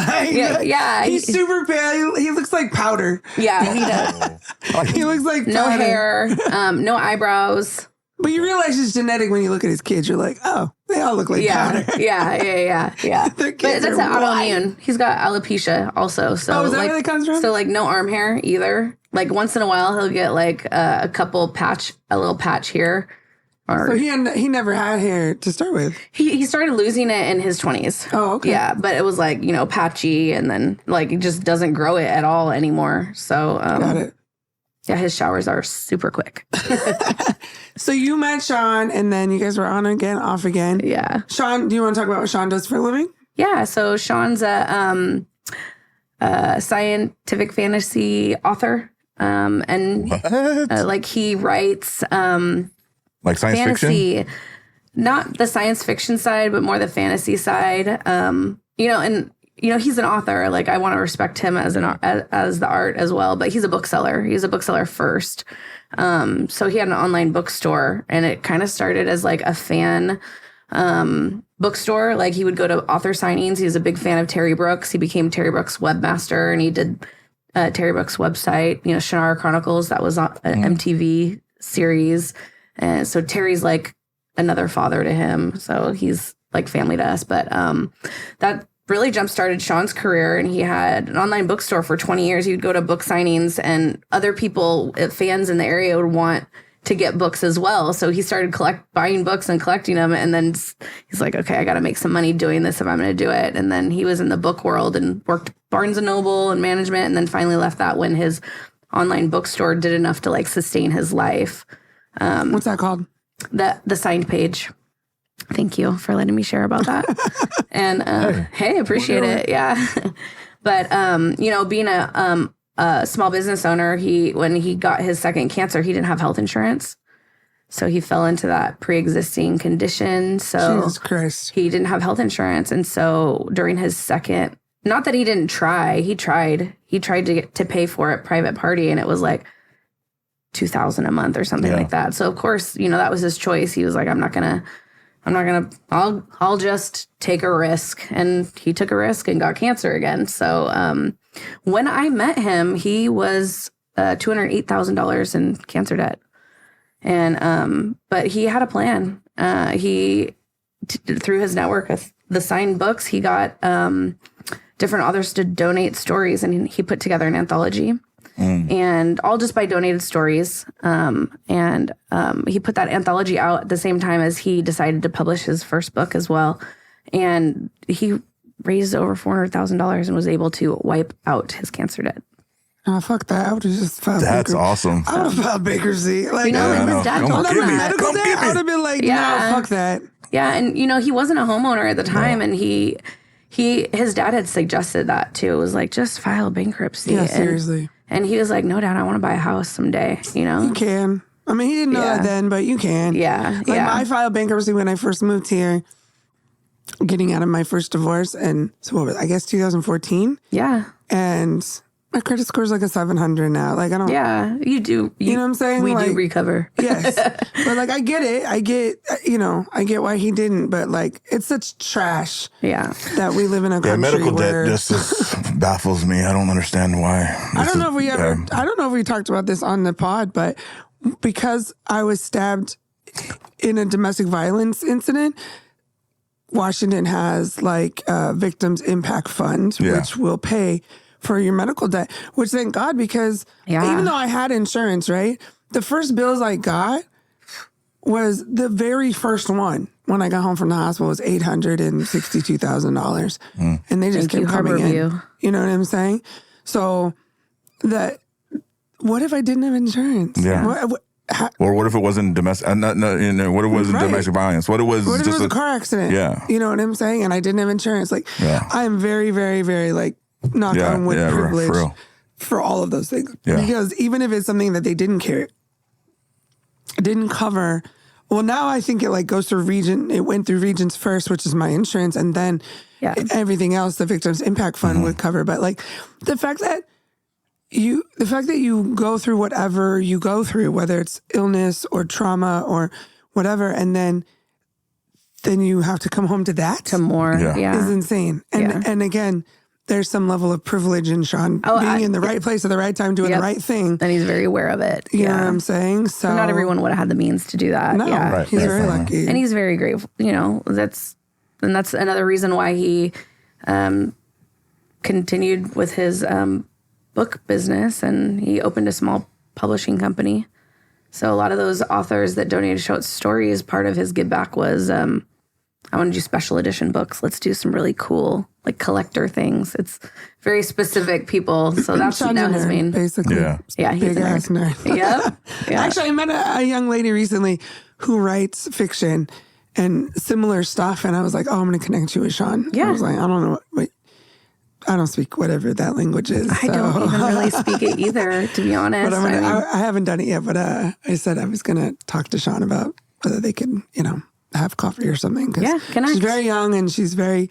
He's super pale. He looks like powder. Yeah, he does. He looks like no powder. hair, no eyebrows. But you realize it's genetic when you look at his kids. You're like, oh, they all look like powder. Yeah. But that's an autoimmune. He's got alopecia also. So is that where that comes from? So like no arm hair either. Like once in a while he'll get like a little patch here. So he never had hair to start with. He started losing it in his 20s. Oh, okay. Yeah, but it was like, patchy, and then like it just doesn't grow it at all anymore. So Got it. Yeah, his showers are super quick. So you met Sean, and then you guys were on again, off again. Yeah. Sean, do you want to talk about what Sean does for a living? Yeah, so Sean's a scientific fantasy author. And like he writes like science fantasy, fiction? not the science fiction side, but more the fantasy side. He's an author. Like I want to respect him as as the art as well, but he's a bookseller. He's a bookseller first. So he had an online bookstore, and it kind of started as like a fan bookstore. Like he would go to author signings. He was a big fan of Terry Brooks. He became Terry Brooks' webmaster, and he did Terry Brooks' website, Shannara Chronicles. That was an MTV series. And so Terry's like another father to him. So he's like family to us. But that really jump-started Sean's career, and he had an online bookstore for 20 years. He would go to book signings, and other people, fans in the area, would want to get books as well. So he started buying books and collecting them. And then he's like, okay, I got to make some money doing this if I'm going to do it. And then he was in the book world and worked Barnes & Noble and management, and then finally left that when his online bookstore did enough to like sustain his life. What's that called? The Signed Page. Thank you for letting me share about that. And hey, appreciate it. Yeah. But being a small business owner, when he got his second cancer, he didn't have health insurance. So he fell into that pre-existing condition. So Jesus Christ. He didn't have health insurance. And so during his second, not that he didn't try, he tried to pay for it private party, and it was like $2,000 a month or something like that. So of course, that was his choice. He was like, I'll just take a risk. And he took a risk and got cancer again. So when I met him, he was $208,000 in cancer debt. And but he had a plan. Through his network of the signed books, he got different authors to donate stories, and he put together an anthology. And all just by donated stories. And he put that anthology out at the same time as he decided to publish his first book as well. And he raised over $400,000 and was able to wipe out his cancer debt. Oh, fuck that. I would have just filed That's awesome. I would have filed bankruptcy. Like, and his dad told him that. Medical debt, I would have been like, no, fuck that. Yeah, and he wasn't a homeowner at the time, and his dad had suggested that too. It was like, just file bankruptcy. Yeah, seriously. And he was like, no, Dad, I want to buy a house someday, You can. I mean, he didn't know that then, but you can. Yeah, I filed bankruptcy when I first moved here, getting out of my first divorce. And so what was it? I guess 2014? Yeah. And my credit score is like a 700 now. Like, I don't. Yeah, you do. You know what I'm saying? We like, do recover. Yes. But like, I get it. I get why he didn't. But like, it's such trash. Yeah. That we live in a country medical where debt just baffles me. I don't understand why. I don't know if we talked about this on the pod, but because I was stabbed in a domestic violence incident, Washington has like a victims impact fund, which will pay for your medical debt, which thank God, because even though I had insurance, right? The first bills I got was the very first one when I got home from the hospital was $862,000. And they just kept coming in. You know what I'm saying? So what if I didn't have insurance? Yeah. Or what if it wasn't domestic? What if it wasn't domestic violence? What if it was a car accident? Yeah. You know what I'm saying? And I didn't have insurance. Like, I am very, very, very like knock on wood privilege for all of those things. Yeah. Because even if it's something that they didn't cover. Well, now I think it like goes through it went through Regions first, which is my insurance, and then everything else the Victims Impact Fund would cover. But like the fact that you go through whatever you go through, whether it's illness or trauma or whatever, and then you have to come home to that. To more, is insane. And again, there's some level of privilege in Sean being in the right place at the right time, doing the right thing. And he's very aware of it. You know what I'm saying? So not everyone would have had the means to do that. No, he's very lucky. And he's very grateful. That's another reason why he continued with his book business, and he opened a small publishing company. So a lot of those authors that donated short stories, part of his give back was, I want to do special edition books. Let's do some really cool, like collector things. It's very specific people. So that's Sean's a his nerd, main. basically. Yeah, he's big a ass nerd. Yep. Actually, I met a young lady recently who writes fiction and similar stuff. And I was like, oh, I'm going to connect you with Sean. Yeah. I was like, I don't know what I don't speak whatever that language is. I don't even really speak it either, to be honest. But I haven't done it yet, but I said I was going to talk to Sean about whether they could, have coffee or something. Yeah, connect. She's very young and she's very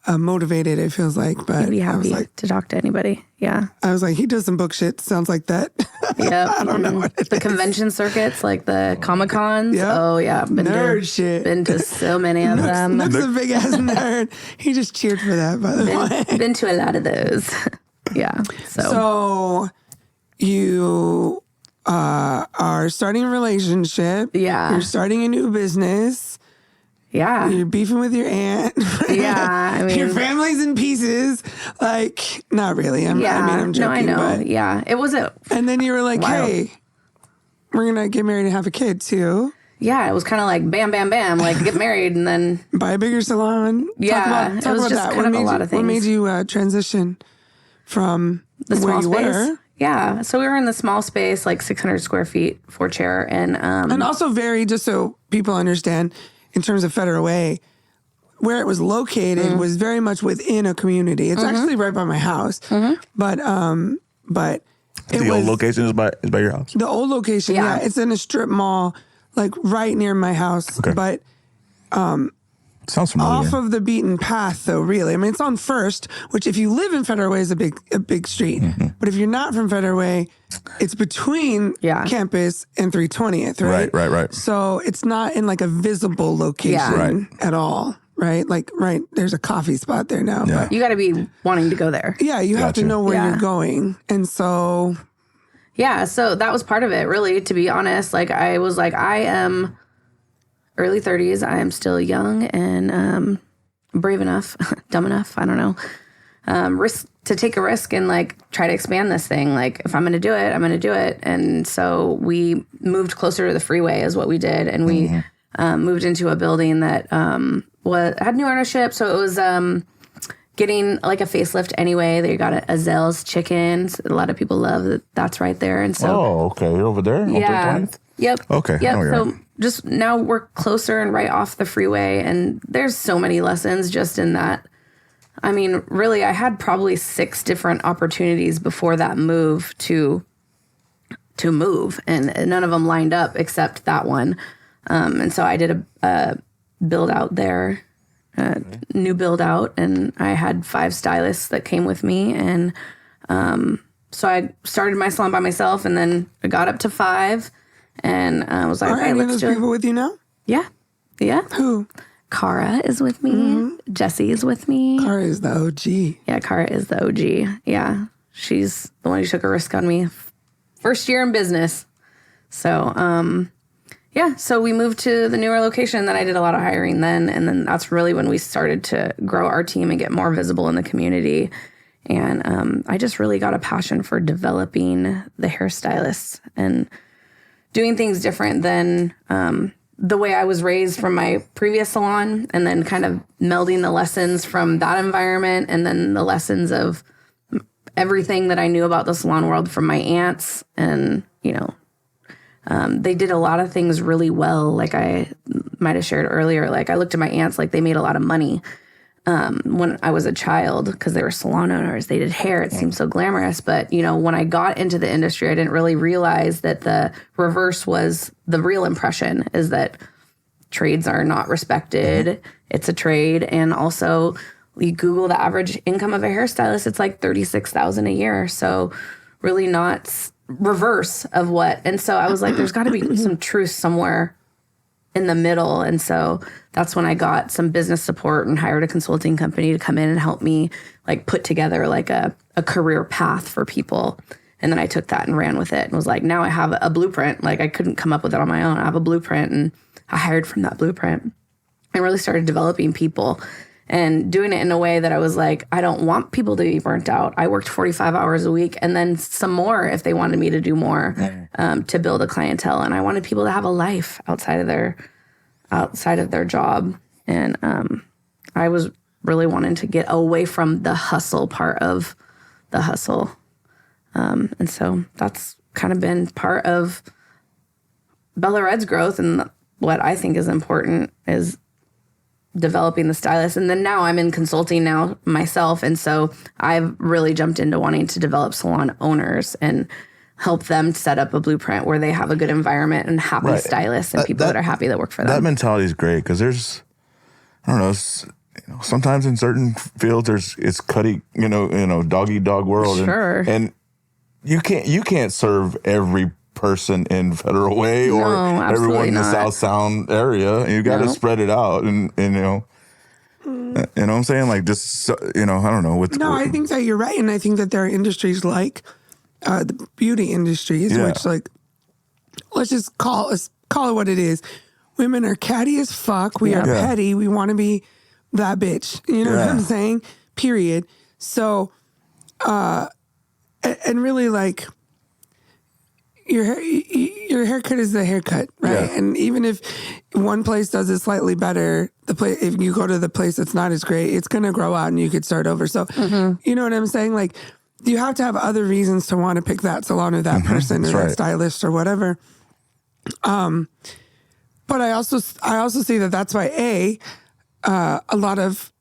motivated, it feels like. But I'd be happy I was to talk to anybody. Yeah. I was like, he does some book shit. Sounds like that. Yeah. I don't know what it the is. convention circuits, like the Comic-Cons. Yep. Oh, yeah. Been to so many of them. Nook's a big ass nerd. He just cheered for that, by the way. Been to a lot of those. Yeah. So you are starting a relationship. Yeah. You're starting a new business. Yeah. You're beefing with your aunt. Yeah. I mean, your family's in pieces. Like, not really. I'm joking. No, I know. But, yeah. It was and then you were like, wild. hey, we're going to get married and have a kid too. Yeah, it was kind of like bam, bam, bam, like get married and then buy a bigger salon. Yeah, talk it was about just that. kind of a lot of things. What made you transition from the where small you space? were? Yeah, so we were in the small space, like 600 square feet, 4-chair, and also very, just so people understand, in terms of Federal Way, where it was located was very much within a community. It's actually right by my house, but The old location is by your house? The old location, yeah. It's in a strip mall, like right near my house. Okay. But sounds familiar. off of the beaten path, though, really. I mean, it's on First, which if you live in Federal Way is a big street. But if you're not from Federal Way, it's between campus and 320th, right? Right. So it's not in like a visible location at all, right? Like, there's a coffee spot there now. Yeah. But you got to be wanting to go there. yeah, you have to know where you're going. And so... Yeah, so that was part of it, really, to be honest. Like, I was like, I am early 30s. I am still young and brave enough, dumb enough, I don't know, risk to take a risk and, like, try to expand this thing. Like, if I'm going to do it, I'm going to do it. And so we moved closer to the freeway is what we did. And we moved into a building that had new ownership. So it was... getting like a facelift anyway. They got a Zell's Chickens. A lot of people love that. That's right there. And so, okay, you're over there. On 320th? Yep. Okay. Yep. Oh, So yeah. just now we're closer and right off the freeway, and there's so many lessons just in that. I mean, really, I had probably 6 different opportunities before that move to move, and none of them lined up except that one. And so I did a build out there. New build out, and I had 5 stylists that came with me, and so I started my salon by myself, and then I got up to 5, and I was like, Are any of those people with you now? Yeah. Who? Cara is with me. Jesse is with me. Cara is the OG. Yeah, Cara is the OG. Yeah, she's the one who took a risk on me. First year in business, so yeah, so we moved to the newer location. Then I did a lot of hiring then. And then that's really when we started to grow our team and get more visible in the community. And I just really got a passion for developing the hairstylists and doing things different than the way I was raised from my previous salon, and then kind of melding the lessons from that environment and then the lessons of everything that I knew about the salon world from my aunts. And, they did a lot of things really well. Like I might have shared earlier, like I looked at my aunts, like they made a lot of money when I was a child because they were salon owners. They did hair. It seemed so glamorous. But, when I got into the industry, I didn't really realize that the reverse was the real impression, is that trades are not respected. It's a trade. And also you Google the average income of a hairstylist, it's like $36,000 a year. So really not reverse of what. And so I was like, there's got to be some truth somewhere in the middle. And so that's when I got some business support and hired a consulting company to come in and help me like put together like a career path for people. And then I took that and ran with it and was like, now I have a blueprint. Like I couldn't come up with it on my own. I have a blueprint, and I hired from that blueprint and really started developing people and doing it in a way that I was like, I don't want people to be burnt out. I worked 45 hours a week and then some more if they wanted me to do more to build a clientele. And I wanted people to have a life outside of their job. And I was really wanting to get away from the hustle part of the hustle. And so that's kind of been part of Bella Red's growth. And what I think is important is developing the stylist. And then now I'm in consulting now myself. And so I've really jumped into wanting to develop salon owners and help them set up a blueprint where they have a good environment and happy stylists and people that are happy that work for them. That mentality is great because there's, I don't know, sometimes in certain fields it's cutty, dog eat dog world. Sure. And you can't serve every person in Federal Way or everyone in the South Sound area. You got to spread it out, and you know what I'm saying? Like just I don't know. I think that you're right, and I think that there are industries like the beauty industries, which like let's just call it what it is. Women are catty as fuck. We are petty. We want to be that bitch. You know what I'm saying? Period. So, and really like. Your haircut is the haircut, right? Yeah. And even if one place does it slightly better, if you go to the place that's not as great, it's going to grow out and you could start over. So, you know what I'm saying? Like, you have to have other reasons to want to pick that salon or that person or that stylist or whatever. But I also see that that's why a lot of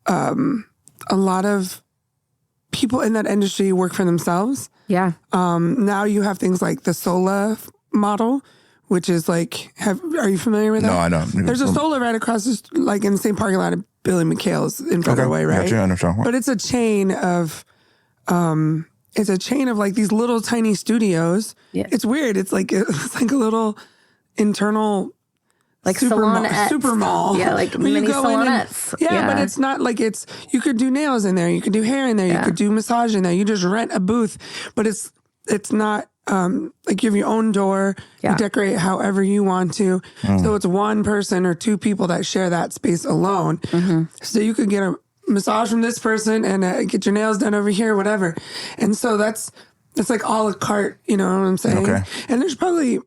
people in that industry work for themselves. Yeah. Now you have things like the Sola model, which is like, are you familiar with that? No, I don't. There's a Sola right across, like in the same parking lot of Billy McHale's in Federal Way, right? Gotcha, I understand. But it's a chain of like these little tiny studios. Yeah. It's weird. It's like a little internal. Like super mall. Yeah, like mini salonettes. But it's not like you could do nails in there. You could do hair in there. You could do massage in there. You just rent a booth. But it's not like you have your own door. You decorate however you want to. So it's one person or two people that share that space alone. So you could get a massage from this person and get your nails done over here, whatever. And so it's like a la carte, you know what I'm saying? Okay. And there's probably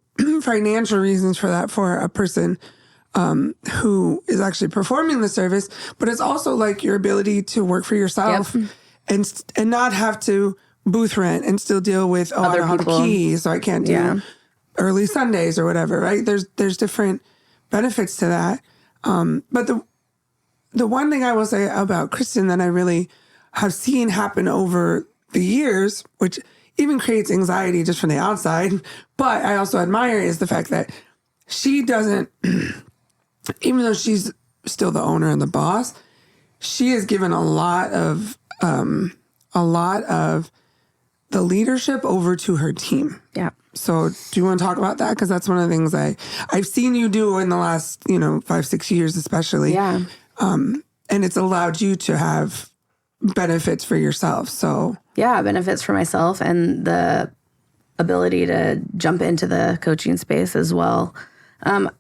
financial reasons for that for a person who is actually performing the service, but it's also like your ability to work for yourself and not have to booth rent and still deal with I don't have a key, so I can't do early Sundays or whatever, right? There's different benefits to that. But the one thing I will say about Kristin that I really have seen happen over the years, which even creates anxiety just from the outside, but I also admire is the fact that she doesn't, even though she's still the owner and the boss, she has given a lot of the leadership over to her team. Yeah. So do you want to talk about that? Because that's one of the things I've seen you do in the last, 5-6 years, especially. Yeah. And it's allowed you to have benefits for yourself. So benefits for myself and the ability to jump into the coaching space as well. I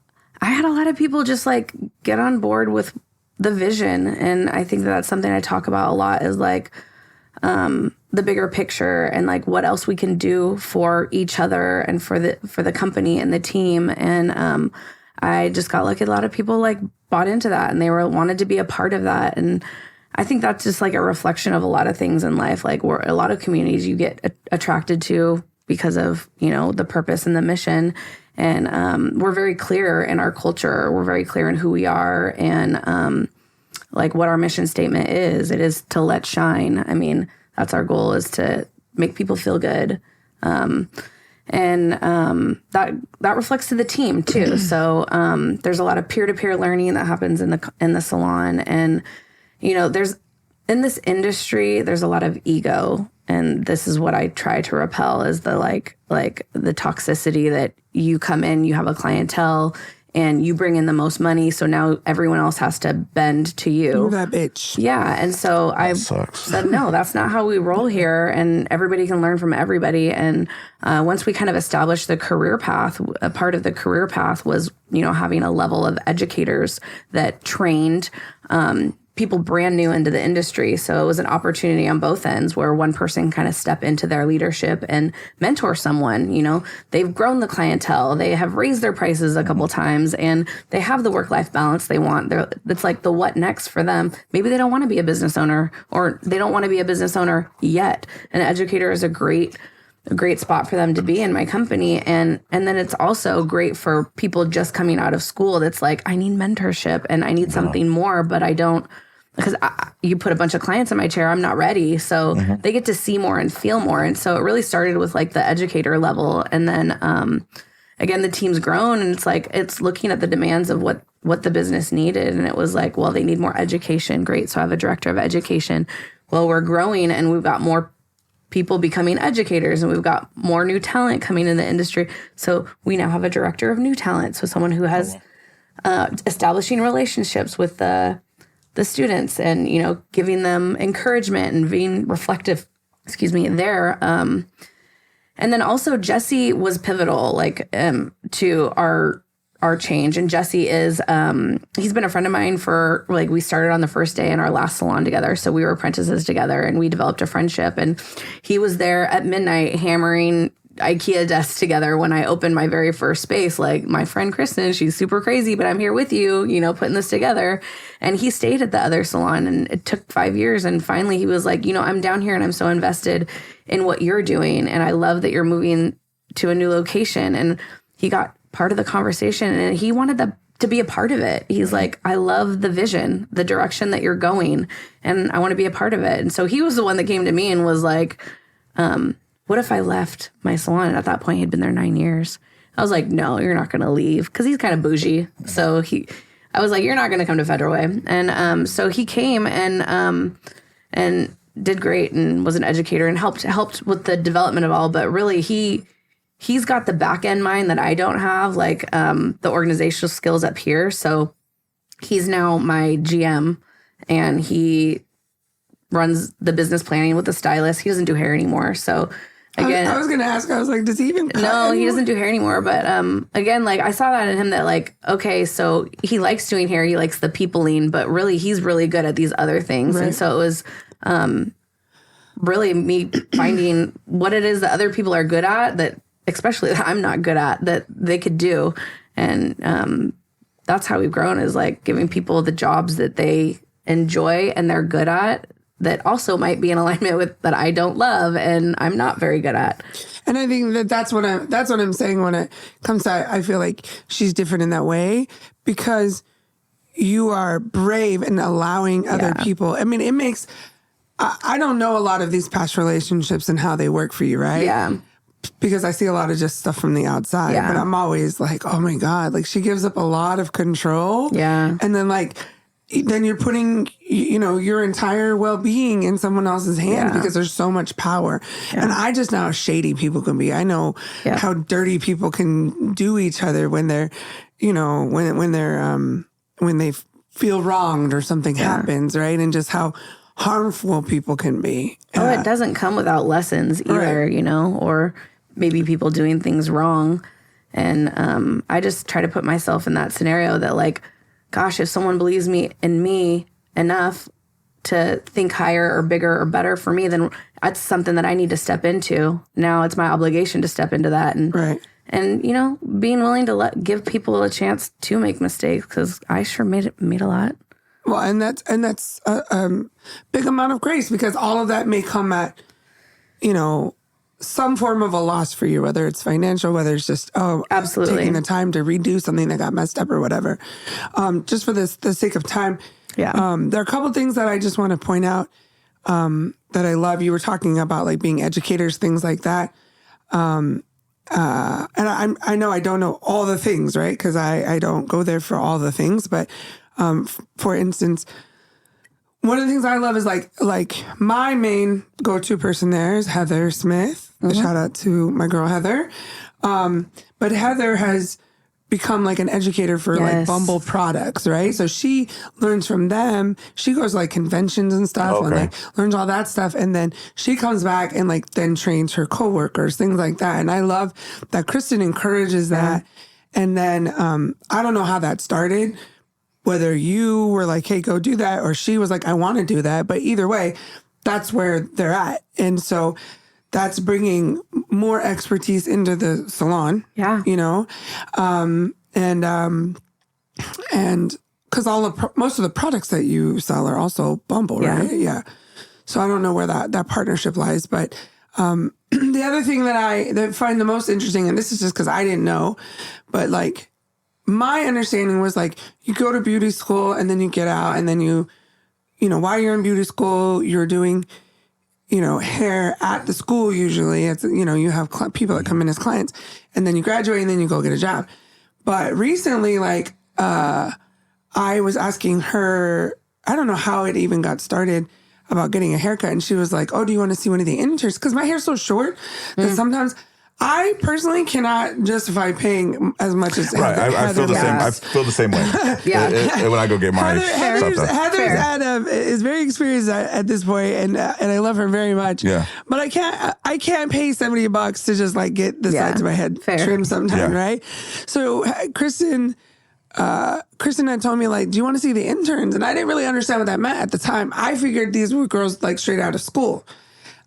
had a lot of people just like get on board with the vision, and I think that's something I talk about a lot is like the bigger picture and like what else we can do for each other and for the company and the team. And I just got lucky. A lot of people like bought into that and they wanted to be a part of that. And I think that's just like a reflection of a lot of things in life. Like a lot of communities you get attracted to because of, the purpose and the mission. And we're very clear in our culture. We're very clear in who we are and like what our mission statement is. It is to let shine. I mean, that's our goal, is to make people feel good. And that reflects to the team too. So there's a lot of peer-to-peer learning that happens in the salon. And there's in this industry, there's a lot of ego, and this is what I try to repel is the like the toxicity that you come in, you have a clientele, and you bring in the most money, so now everyone else has to bend to you. You're that bitch. Yeah, and so I said, no, that's not how we roll here, and everybody can learn from everybody. And once we kind of established the career path, a part of the career path was, having a level of educators that trained people brand new into the industry. So it was an opportunity on both ends where one person kind of step into their leadership and mentor someone. They've grown the clientele, they have raised their prices a couple times, and they have the work-life balance they want. It's like the what next for them. Maybe they don't want to be a business owner, or they don't want to be a business owner yet. An educator is a great a great spot for them to be in my company. And then it's also great for people just coming out of school that's like, I need mentorship and I need something more, but I don't, because you put a bunch of clients in my chair, I'm not ready. So they get to see more and feel more. And so it really started with like the educator level. And then, again, the team's grown, and it's like, it's looking at the demands of what the business needed. And it was like, well, they need more education. Great. So I have a director of education. Well, we're growing and we've got more people becoming educators, and we've got more new talent coming in the industry. So we now have a director of new talent. So someone who has establishing relationships with the students and, you know, giving them encouragement and being reflective, there. And then also Jesse was pivotal, like, to our change. And Jesse is, he's been a friend of mine for, like, we started on the first day in our last salon together. So we were apprentices together and we developed a friendship. And he was there at midnight hammering IKEA desks together when I opened my very first space. Like, my friend Kristin, she's super crazy, but I'm here with you, you know, putting this together. And he stayed at the other salon, and it took 5 years. And finally he was like, you know, I'm down here and I'm so invested in what you're doing. And I love that you're moving to a new location. And he got part of the conversation, and he wanted to be a part of it. He's like, I love the vision, the direction that you're going, and I want to be a part of it. And so he was the one that came to me and was like, what if I left my salon? And at that point, he'd been there 9 years. I was like, no, you're not going to leave, because he's kind of bougie. So I was like, you're not going to come to Federal Way. And so he came and did great and was an educator and helped with the development of all. But really, he's got the back end mind that I don't have, like the organizational skills up here. So he's now my GM, and he runs the business planning with the stylist. He doesn't do hair anymore. So again, I was going to ask, I was like, does he even cut No, anymore? He doesn't do hair anymore. But again, like, I saw that in him, that like, okay, so he likes doing hair. He likes the peopling, but really he's really good at these other things. Right. And so it was really me finding what it is that other people are good at, that especially that I'm not good at, that they could do. And that's how we've grown, is like giving people the jobs that they enjoy and they're good at, that also might be in alignment with that I don't love and I'm not very good at. And I think that's what I'm saying when it comes to, I feel like she's different in that way, because you are brave in allowing other people. I mean, it makes, I don't know a lot of these past relationships and how they work for you, right? Yeah. Because I see a lot of just stuff from the outside, but I'm always like, oh my God, like she gives up a lot of control. Yeah. And then then you're putting, you know, your entire well-being in someone else's hands because there's so much power. And I just know how shady people can be. I know how dirty people can do each other when they're, you know, when they feel wronged or something happens, right? And just how harmful people can be. It doesn't come without lessons either, you know, or maybe people doing things wrong. And I just try to put myself in that scenario that, like, gosh, if someone believes in me enough to think higher or bigger or better for me, then that's something that I need to step into. Now it's my obligation to step into that. And you know, being willing to give people a chance to make mistakes, because I sure made a lot. Well, and that's a big amount of grace, because all of that may come at, you know, some form of a loss for you, whether it's financial, whether it's just, absolutely, taking the time to redo something that got messed up or whatever. Just for the sake of time. There are a couple things that I just want to point out that I love. You were talking about like being educators, things like that. And I know I don't know all the things, right? Because I don't go there for all the things. But for instance, one of the things I love is like my main go-to person there is Heather Smith. Shout out to my girl Heather. But Heather has become like an educator for like Bumble products, right? So she learns from them. She goes like conventions and stuff and like learns all that stuff. And then she comes back and like then trains her coworkers, things like that. And I love that Kristin encourages that. And then I don't know how that started, whether you were like, hey, go do that, or she was like, I want to do that. But either way, that's where they're at. And so that's bringing more expertise into the salon. Yeah. You know? And because most of the products that you sell are also Bumble, right? Yeah. So I don't know where that partnership lies, but The other thing that I find the most interesting, and this is just because I didn't know, but like my understanding was like you go to beauty school and then you get out and then you know, while you're in beauty school, you're doing, you know, hair at the school usually. It's, you know, you have people that come in as clients and then you graduate and then you go get a job. But recently, like, I was asking her, I don't know how it even got started, about getting a haircut. And she was like, oh, do you want to see one of the interns? Because my hair's so short that sometimes I personally cannot justify paying as much as right. I feel the same. I feel the same way. When I go get my Heather's is very experienced at this point, and I love her very much. Yeah. But I can't pay $70 to just like get the sides of my head trimmed sometime, right? So Kristin had told me, like, do you want to see the interns? And I didn't really understand what that meant at the time. I figured these were girls like straight out of school.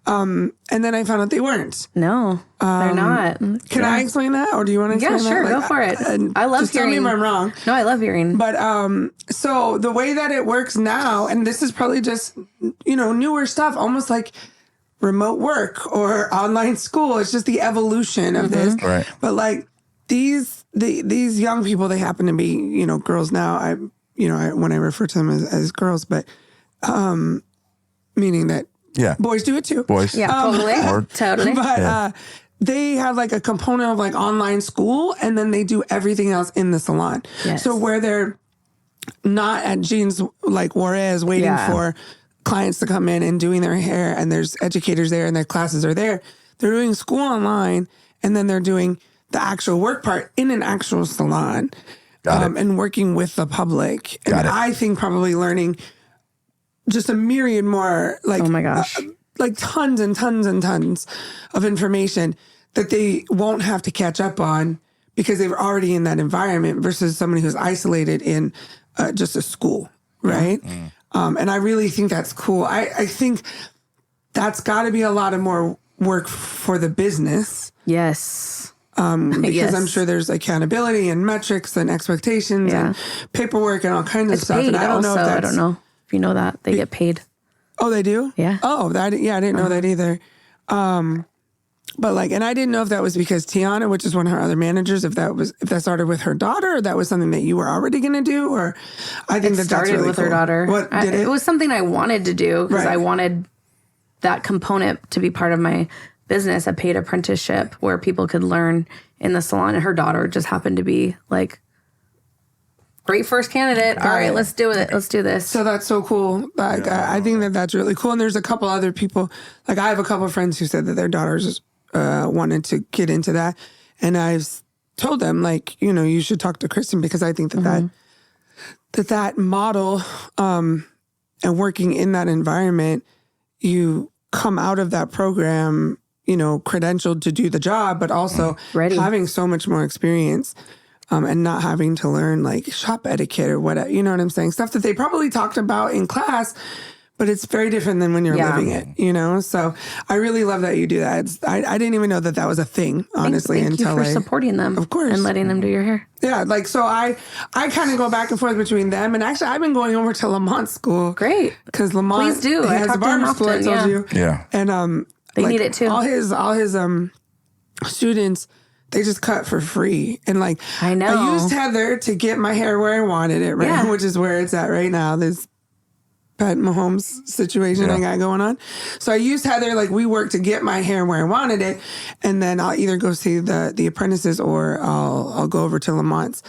And then I found out they weren't. No, they're not. Can I explain that? Or do you want to explain that? Yeah, sure. Like, go for it. I love just hearing. Tell me if I'm wrong. No, I love hearing. But so the way that it works now, and this is probably just, you know, newer stuff, almost like remote work or online school. It's just the evolution of this. Right. But like these young people, they happen to be, you know, girls now. When I refer to them as girls, but meaning that boys do it too. Boys. Yeah, totally. But they have like a component of like online school, and then they do everything else in the salon. Yes. So where they're not at Jean's like Juarez waiting for clients to come in and doing their hair, and there's educators there and their classes are there. They're doing school online, and then they're doing the actual work part in an actual salon and working with the public. And I think probably learning just a myriad more, like, oh my gosh, like tons and tons and tons of information that they won't have to catch up on because they were already in that environment versus somebody who's isolated in just a school, right? And I really think that's cool. I think that's got to be a lot of more work for the business. Yes. Because I'm sure there's accountability and metrics and expectations and paperwork and all kinds of stuff. Paid And I don't know if that's... I don't know if you know that. They get paid. Oh, they do? Yeah. Oh, I didn't know that either. But like, and I didn't know if that was because Tiana, which is one of her other managers, if that started with her daughter, or that was something that you were already going to do, or I think that's really with cool. her daughter. What did it? It was something I wanted to do because I wanted that component to be part of my business, a paid apprenticeship where people could learn in the salon. And her daughter just happened to be like, great first candidate. All right, let's do it. Let's do this. So that's so cool. Like, I think that's really cool. And there's a couple other people, like I have a couple of friends who said that their daughters wanted to get into that. And I've told them, like, you know, you should talk to Kristin because I think that model and working in that environment, you come out of that program, you know, credentialed to do the job, but also having so much more experience. And not having to learn like shop etiquette or whatever, you know what I'm saying? Stuff that they probably talked about in class, but it's very different than when you're living it, you know? So I really love that you do that. I didn't even know that was a thing, honestly, Thank you for supporting them. Of course. And letting them do your hair. Yeah, like, so I kind of go back and forth between them. And actually, I've been going over to Lamont School. Great. Because Lamont Please do. has a barber school, I told you. Yeah. And they need it too. All his students, they just cut for free. And like, I know. I used Heather to get my hair where I wanted it, right? Yeah. Which is where it's at right now. This Pat Mahomes situation I got going on. So I used Heather, like we worked to get my hair where I wanted it. And then I'll either go see the apprentices or I'll go over to Lamont's.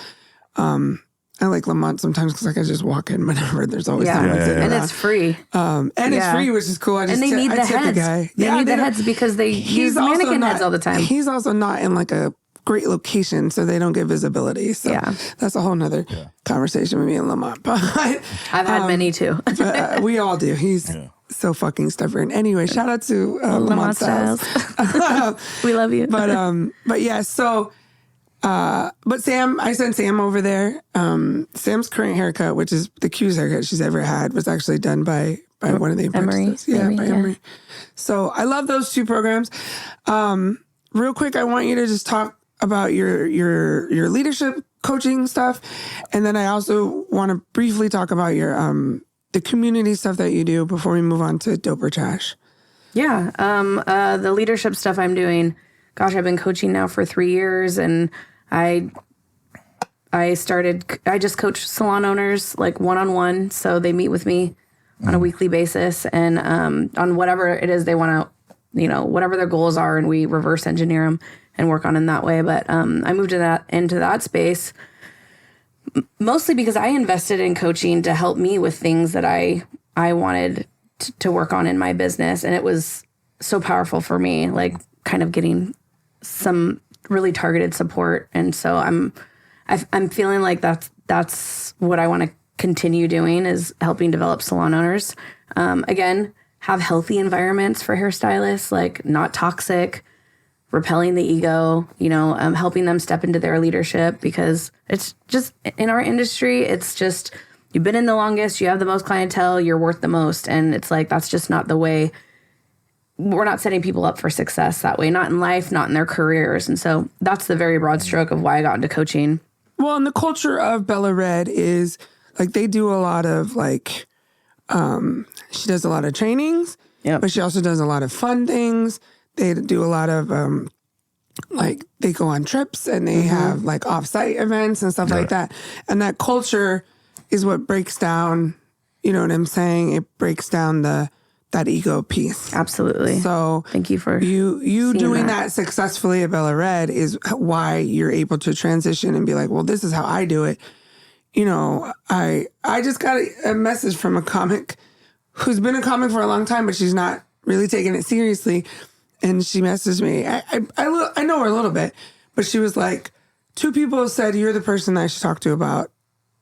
I like Lamont sometimes because I can just walk in whenever. There's always someone sitting around. It's free. It's free, which is cool. And they need the heads. They need the heads because they use mannequin heads all the time. He's also not in like a great location, so they don't get visibility. So that's a whole nother conversation with me and Lamont. But I've had many too. But, we all do. He's so fucking stubborn. Anyway, shout out to Lamont Styles. We love you. But yeah, so... but Sam, I sent Sam over there. Sam's current haircut, which is the cutest haircut she's ever had, was actually done by one of the apprentices. Emery. So I love those two programs. Real quick, I want you to just talk about your leadership coaching stuff, and then I also want to briefly talk about your the community stuff that you do before we move on to Dope or Trash. Yeah. The leadership stuff I'm doing, gosh, I've been coaching now for 3 years, and I just coach salon owners like one-on-one. So they meet with me on a weekly basis, and on whatever it is they want to, whatever their goals are, and we reverse engineer them and work on in that way. But I moved into that space mostly because I invested in coaching to help me with things that I wanted to work on in my business. And it was so powerful for me, like kind of getting some really targeted support. And so I'm feeling like that's what I want to continue doing, is helping develop salon owners. Again, have healthy environments for hairstylists, like not toxic, repelling the ego, helping them step into their leadership, because it's just in our industry, it's just, you've been in the longest, you have the most clientele, you're worth the most. And it's like, that's just not the way. We're not setting people up for success that way, not in life, not in their careers. And so that's the very broad stroke of why I got into coaching. Well, and the culture of Bella Red is like, they do a lot of like, she does a lot of trainings, but she also does a lot of fun things. They do a lot of, like, they go on trips and they have, like, off-site events and stuff like that. And that culture is what breaks down, you know what I'm saying? It breaks down that ego piece. Absolutely. So thank you for you doing that successfully at Bella Red is why you're able to transition and be like, well, this is how I do it. I just got a message from a comic who's been a comic for a long time, but she's not really taking it seriously. And she messaged me. I know her a little bit, but she was like, 2 people said you're the person I should talk to about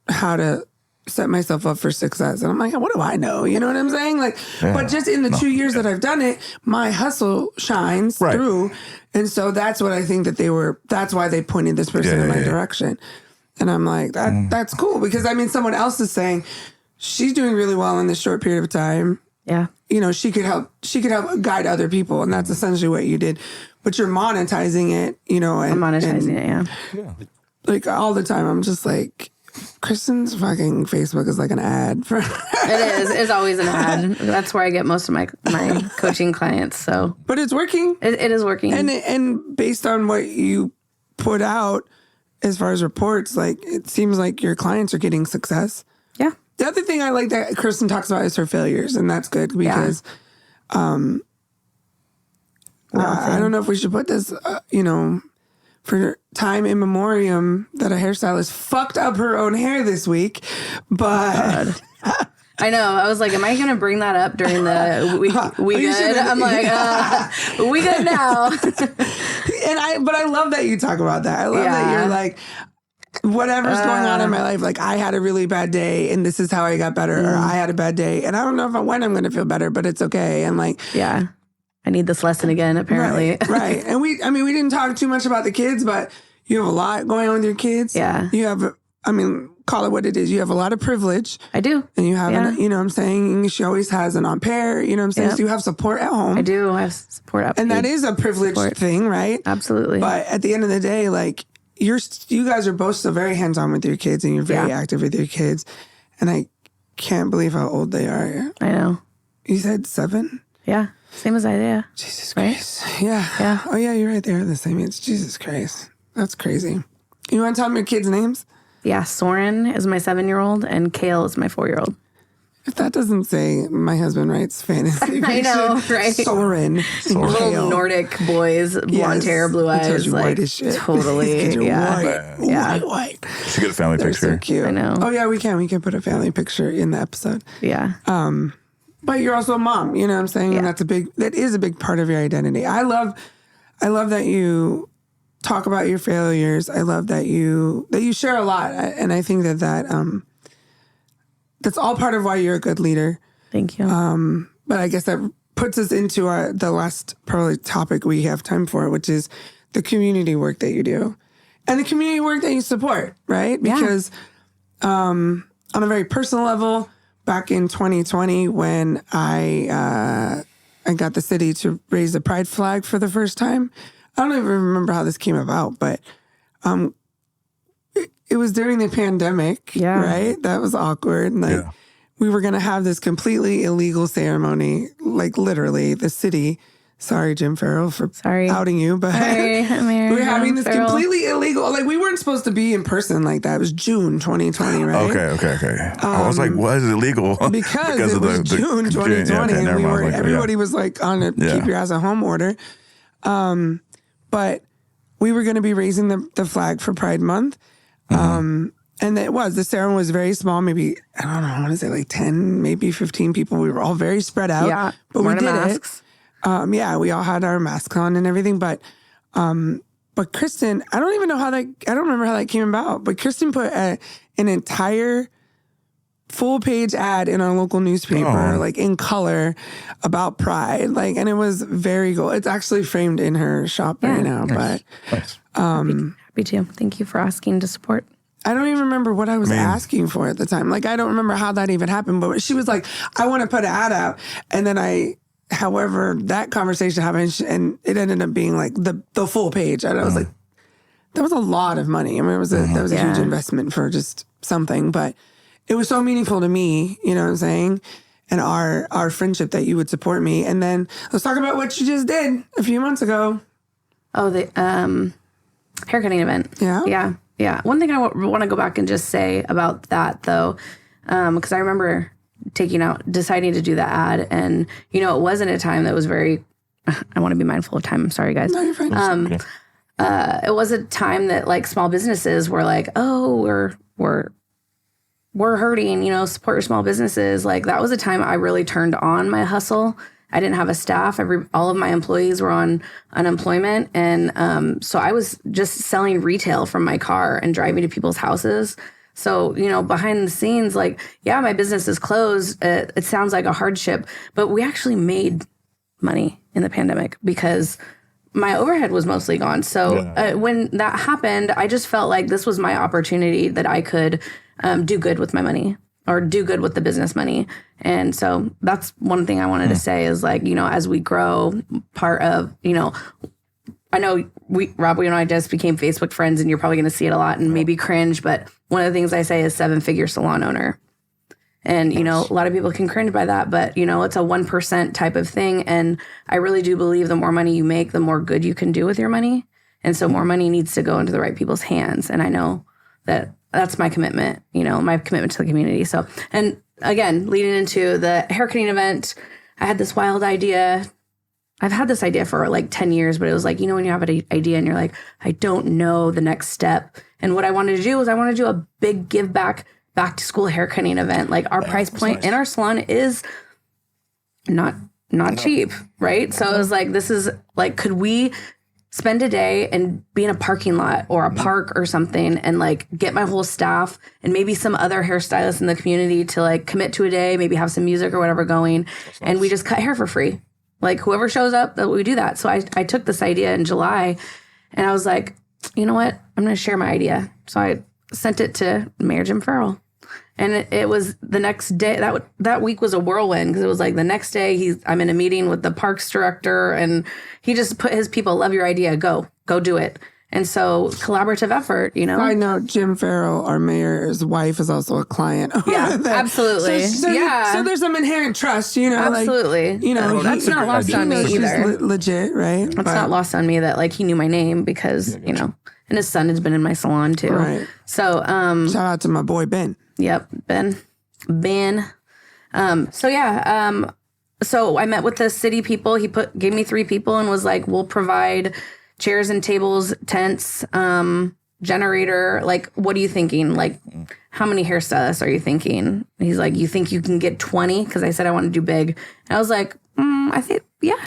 how to set myself up for success. And I'm like, what do I know? You know what I'm saying? Like, but just in the 2 years that I've done it, my hustle shines through. And so that's what I think that's why they pointed this person in my direction. And I'm like, that's cool, because I mean, someone else is saying she's doing really well in this short period of time. Yeah. She could help guide other people. And that's essentially what you did. But you're monetizing it, and I'm monetizing it. Yeah. Like all the time, I'm just like, Kristin's fucking Facebook is like an ad for. It is. It's always an ad. That's where I get most of my coaching clients. So, but it's working. It is working. And based on what you put out as far as reports, like it seems like your clients are getting success. Yeah. The other thing I like that Kristin talks about is her failures, and that's good because I don't know if we should put this, for time in memoriam that a hairstylist fucked up her own hair this week, but... I know. I was like, am I going to bring that up during the we good? I'm like, we good now. But I love that you talk about that. I love that you're like, whatever's going on in my life, like I had a really bad day and this is how I got better, or I had a bad day and I don't know when I'm going to feel better, but it's okay. And like, I need this lesson again, apparently. Right. And we didn't talk too much about the kids, but you have a lot going on with your kids. Yeah. You have, call it what it is. You have a lot of privilege. I do. And you have, you know what I'm saying? She always has an au pair, you know what I'm saying? Yep. So you have support at home. I do. I have support at home. And that is a privileged thing, right? Absolutely. But at the end of the day, like, you guys are both still very hands-on with your kids and you're very active with your kids. And I can't believe how old they are. I know. You said 7? Yeah. Same as I did. Jesus Christ. Yeah. Oh, yeah, you're right there. The same age. Jesus Christ. That's crazy. You want to tell me your kids' names? Yeah. Soren is my 7-year-old and Kale is my 4-year-old. If that doesn't say my husband writes fantasy fiction. I know, right? Soren. Little Nordic boys, blonde hair, blue eyes. Like, white as shit. Totally. White. Should get a family They're picture. So cute. I know. Oh, yeah, we can. We can put a family picture in the episode. Yeah. But you're also a mom, you know what I'm saying? Yeah. And that is a big part of your identity. I love that you talk about your failures. I love that you share a lot. And I think that's all part of why you're a good leader. Thank you. But I guess that puts us into the last probably topic we have time for, which is the community work that you do and the community work that you support, right? Because on a very personal level, back in 2020 when I got the city to raise the pride flag for the first time, I don't even remember how this came about, but it was during the pandemic, right? That was awkward. And we were going to have this completely illegal ceremony, like literally the city. Sorry, Jim Farrell, for outing you, but we were having this completely illegal. Like, we weren't supposed to be in person like that. It was June 2020, right? Okay. I was like, "What is illegal?" Because it was June 2020, and everybody was like on a keep your ass at home order. But we were going to be raising the flag for Pride Month. And the ceremony was very small, maybe, I don't know, I want to say like 10, maybe 15 people. We were all very spread out. Yeah, but we did masks. We all had our masks on and everything. But Kristin, I don't remember how that came about. But Kristin put an entire full page ad in our local newspaper, like in color, about Pride. Like, and it was very cool. It's actually framed in her shop right now. Nice. But happy to. Thank you for asking to support. I don't even remember what I was asking for at the time. Like, I don't remember how that even happened. But she was like, I want to put an ad out. And then however, that conversation happened, and it ended up being like the full page. And I was like, that was a lot of money. I mean, that was a huge investment for just something. But it was so meaningful to me, you know what I'm saying? And our friendship, that you would support me. And then let's talk about what you just did a few months ago. Oh, the haircutting event. Yeah. One thing I want to go back and just say about that, though, because I remember deciding to do the ad, and it wasn't a time that was very. I want to be mindful of time. I'm sorry, guys. No, you're fine. It was a time that like small businesses were like, oh, we're hurting. Support your small businesses. Like, that was a time I really turned on my hustle. I didn't have a staff. All of my employees were on unemployment. And so I was just selling retail from my car and driving to people's houses. So, behind the scenes, like, yeah, my business is closed. It sounds like a hardship, but we actually made money in the pandemic because my overhead was mostly gone. So when that happened, I just felt like this was my opportunity that I could do good with my money, or do good with the business money. And so that's one thing I wanted to say is, like, as we grow, part of, I know Rob, and I just became Facebook friends, and you're probably going to see it a lot and maybe cringe, but one of the things I say is 7-figure salon owner. And, a lot of people can cringe by that, but, it's a 1% type of thing. And I really do believe the more money you make, the more good you can do with your money. And so more money needs to go into the right people's hands. And I know that that's my commitment, my commitment to the community. So, and again, leading into the haircutting event, I had this wild idea. I've had this idea for like 10 years, but it was like, when you have an idea and you're like, I don't know the next step. And what I wanted to do was I wanted to do a big give back to school haircutting event. Like, our price point in our salon is not cheap, right? So it was like, this is like, could we spend a day and be in a parking lot or a park or something, and like get my whole staff and maybe some other hairstylists in the community to like commit to a day, maybe have some music or whatever going, and we just cut hair for free. Like, whoever shows up, that we do that. So I took this idea in July, and I was like, you know what? I'm going to share my idea. So I sent it to Mayor Jim Farrell. And it was the next day. That week was a whirlwind, because it was like the next day I'm in a meeting with the parks director, and he just put his people, love your idea, go do it. And so collaborative effort, I know Jim Farrell, our mayor's wife, is also a client. Yeah, absolutely. So there's some inherent trust, Absolutely. Like, that's not lost on me either. Legit, right? That's not lost on me that like he knew my name, because, and his son has been in my salon too. Right. So shout out to my boy Ben. Yep, Ben. So I met with the city people. He gave me 3 people and was like, we'll provide chairs and tables, tents, generator. Like, what are you thinking? Like, how many hairstylists are you thinking? He's like, you think you can get 20? Because I said I want to do big. And I was like, I think,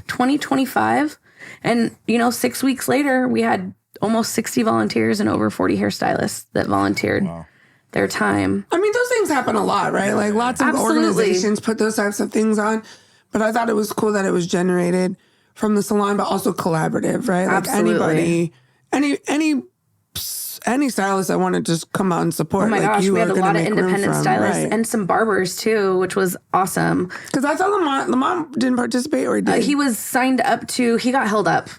20, 25. And, 6 weeks later, we had almost 60 volunteers and over 40 hairstylists that volunteered. Wow. Their time. I mean, those things happen a lot, right? Like, lots of organizations put those types of things on. But I thought it was cool that it was generated from the salon, but also collaborative, right? Like, anybody, any stylist that wanted to just come out and support. Oh my gosh, we had a lot of independent stylists, right? And some barbers too, which was awesome. Because I thought Lamont didn't participate, or did he was signed up to. He got held up.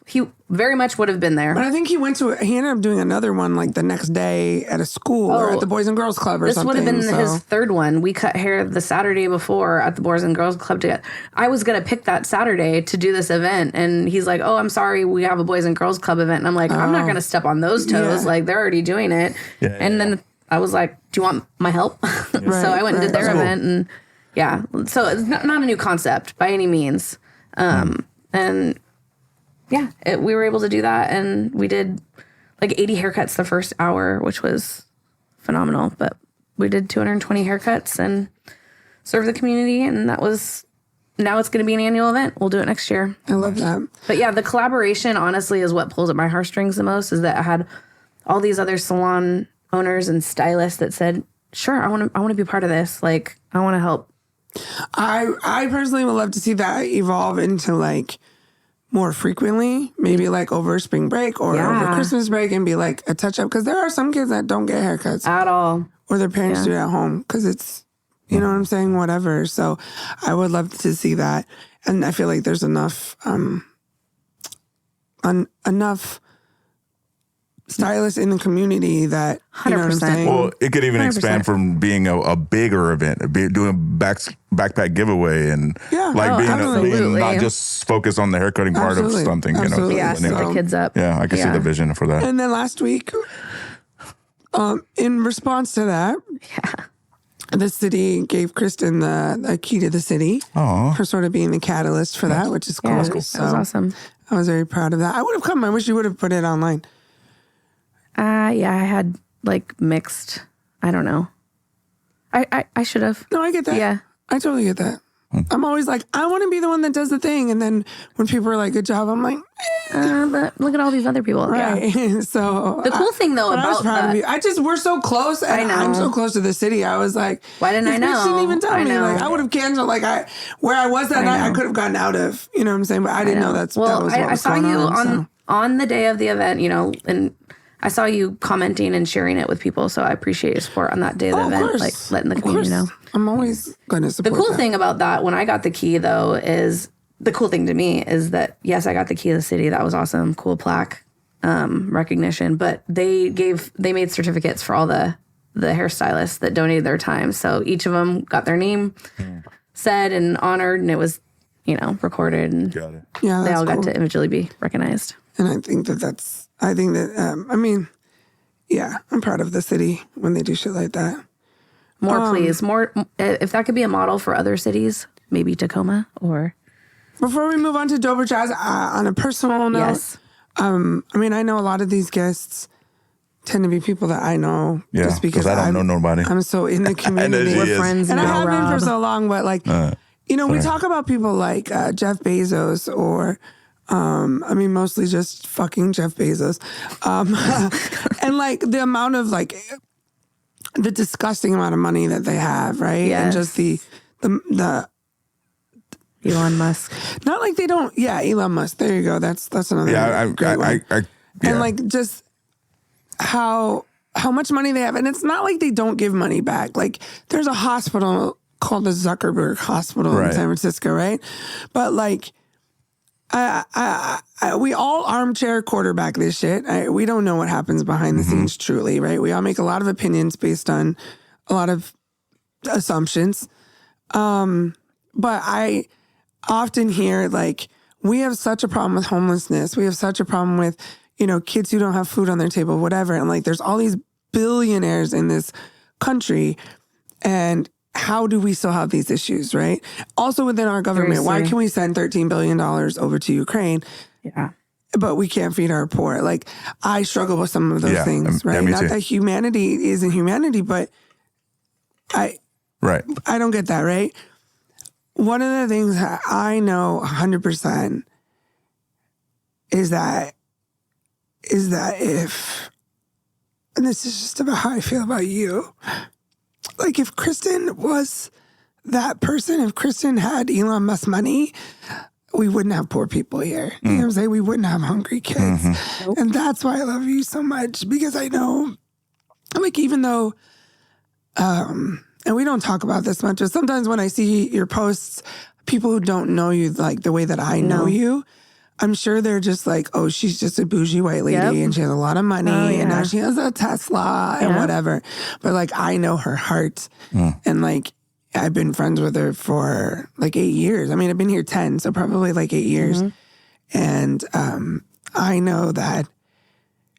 very much would have been there. But I think he ended up doing another one like the next day at a school or at the Boys and Girls Club or something. This would have been his third one. We cut hair the Saturday before at the Boys and Girls Club together. I was going to pick that Saturday to do this event. And he's like, oh, I'm sorry, we have a Boys and Girls Club event. And I'm like, I'm not going to step on those toes. Like, they're already doing it. Then I was like, do you want my help? So I went and did their event. And so it's not a new concept by any means. And we were able to do that. And we did like 80 haircuts the first hour, which was phenomenal. But we did 220 haircuts and served the community. And now it's going to be an annual event. We'll do it next year. I love that. But yeah, the collaboration honestly is what pulls at my heartstrings the most, is that I had all these other salon owners and stylists that said, sure, I want to be part of this. Like, I want to help. I personally would love to see that evolve into like more frequently, maybe like over spring break or over Christmas break, and be like a touch up. Because there are some kids that don't get haircuts at all, or their parents do it at home because it's, you know what I'm saying, whatever. So I would love to see that, and I feel like there's enough enough stylists in the community that, you know what I'm saying? Well, it could even 100%. Expand from being a bigger event, doing backpack giveaway and being not just focused on the haircutting part of something. Absolutely. You know, set the kids up. Yeah, I can see the vision for that. And then last week, in response to that, the city gave Kristin the key to the city for sort of being the catalyst for that, which is cool. That was awesome. I was very proud of that. I would have come. I wish you would have put it online. I had like mixed. I don't know. I should have. No, I get that. Yeah, I totally get that. I'm always like, I want to be the one that does the thing, and then when people are like, "Good job," I'm like, but look at all these other people. Right. Yeah. So the cool thing though about I was proud of you. We're so close, and I'm so close to the city. I was like, why didn't I know? She didn't even tell me. Like, I would have canceled. Like, where I was that night, I could have gotten out of. You know what I'm saying? But I didn't know that was what was I saw going you on the day of the event. You know, and I saw you commenting and sharing it with people, so I appreciate your support on that day of the event, like letting the community know. I'm always going to support. The cool thing about that, when I got the key, though, is the cool thing to me is that yes, I got the key of the city. That was awesome, cool plaque, recognition. But they made certificates for all the hairstylists that donated their time. So each of them got their name said and honored, and it was recorded, and they all got to individually be recognized. And I think I'm proud of the city when they do shit like that. More, please. More. If that could be a model for other cities, maybe Tacoma or. Before we move on to Dover Jazz, on a personal note, yes. I know a lot of these guests tend to be people that I know just because I don't know nobody. I'm so in the community. We're friends, and I have Rob. been for so long, but like, we talk about people like Jeff Bezos or. Mostly just fucking Jeff Bezos. And like the amount of like the disgusting amount of money that they have, right? Yes. And just the Elon Musk. Not like they don't. Yeah, Elon Musk. There you go. That's another great one. And like just how much money they have, and it's not like they don't give money back. Like there's a hospital called the Zuckerberg Hospital in San Francisco, right? But like. We all armchair quarterback this shit. We don't know what happens behind the scenes truly, right? We all make a lot of opinions based on a lot of assumptions. But I often hear like, we have such a problem with homelessness. We have such a problem with, kids who don't have food on their table, whatever. And like, there's all these billionaires in this country, and how do we still have these issues, right? Also within our government, why can we send $13 billion over to Ukraine? Yeah. But we can't feed our poor. Like, I struggle with some of those things, right? Not that humanity isn't humanity, but I don't get that, right? One of the things that I know 100% is that if, and this is just about how I feel about you, like if Kristin was that person, if Kristin had Elon Musk money, we wouldn't have poor people here. You know what I'm saying? We wouldn't have hungry kids. Nope. And that's why I love you so much, because I know, like, even though, and we don't talk about this much, but sometimes when I see your posts, people who don't know you like the way that I know you, I'm sure they're just like, oh, she's just a bougie white lady and she has a lot of money and now she has a Tesla and whatever. But like, I know her heart and like, I've been friends with her for like 8 years. I mean, I've been here 10, so probably like 8 years. And I know that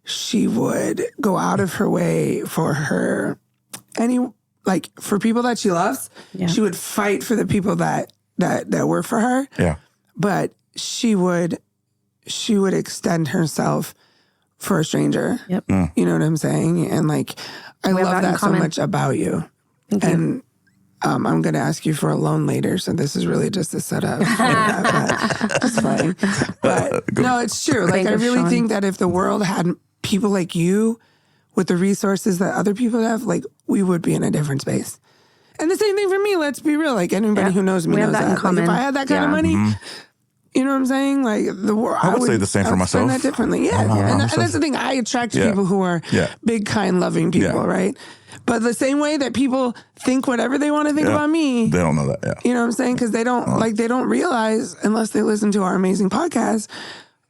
she would go out of her way for for people that she loves. Yeah. She would fight for the people that were for her. Yeah. But she would extend herself for a stranger. Yep. You know what I'm saying? And like, I love that so much about you. Thank you. And I'm going to ask you for a loan later, so this is really just a setup. It's fine. But no, it's true. Like, I really think that if the world had people like you with the resources that other people have, like, we would be in a different space. And the same thing for me, let's be real. Like, anybody who knows me knows that. Like, if I had that kind of money, you know what I'm saying? Like, the world, I would say the same for myself. Spend that differently. Yeah. And that's the thing. I attract people who are big, kind, loving people, right? But the same way that people think whatever they want to think about me, they don't know that. You know what I'm saying? Because they don't realize, unless they listen to our amazing podcast,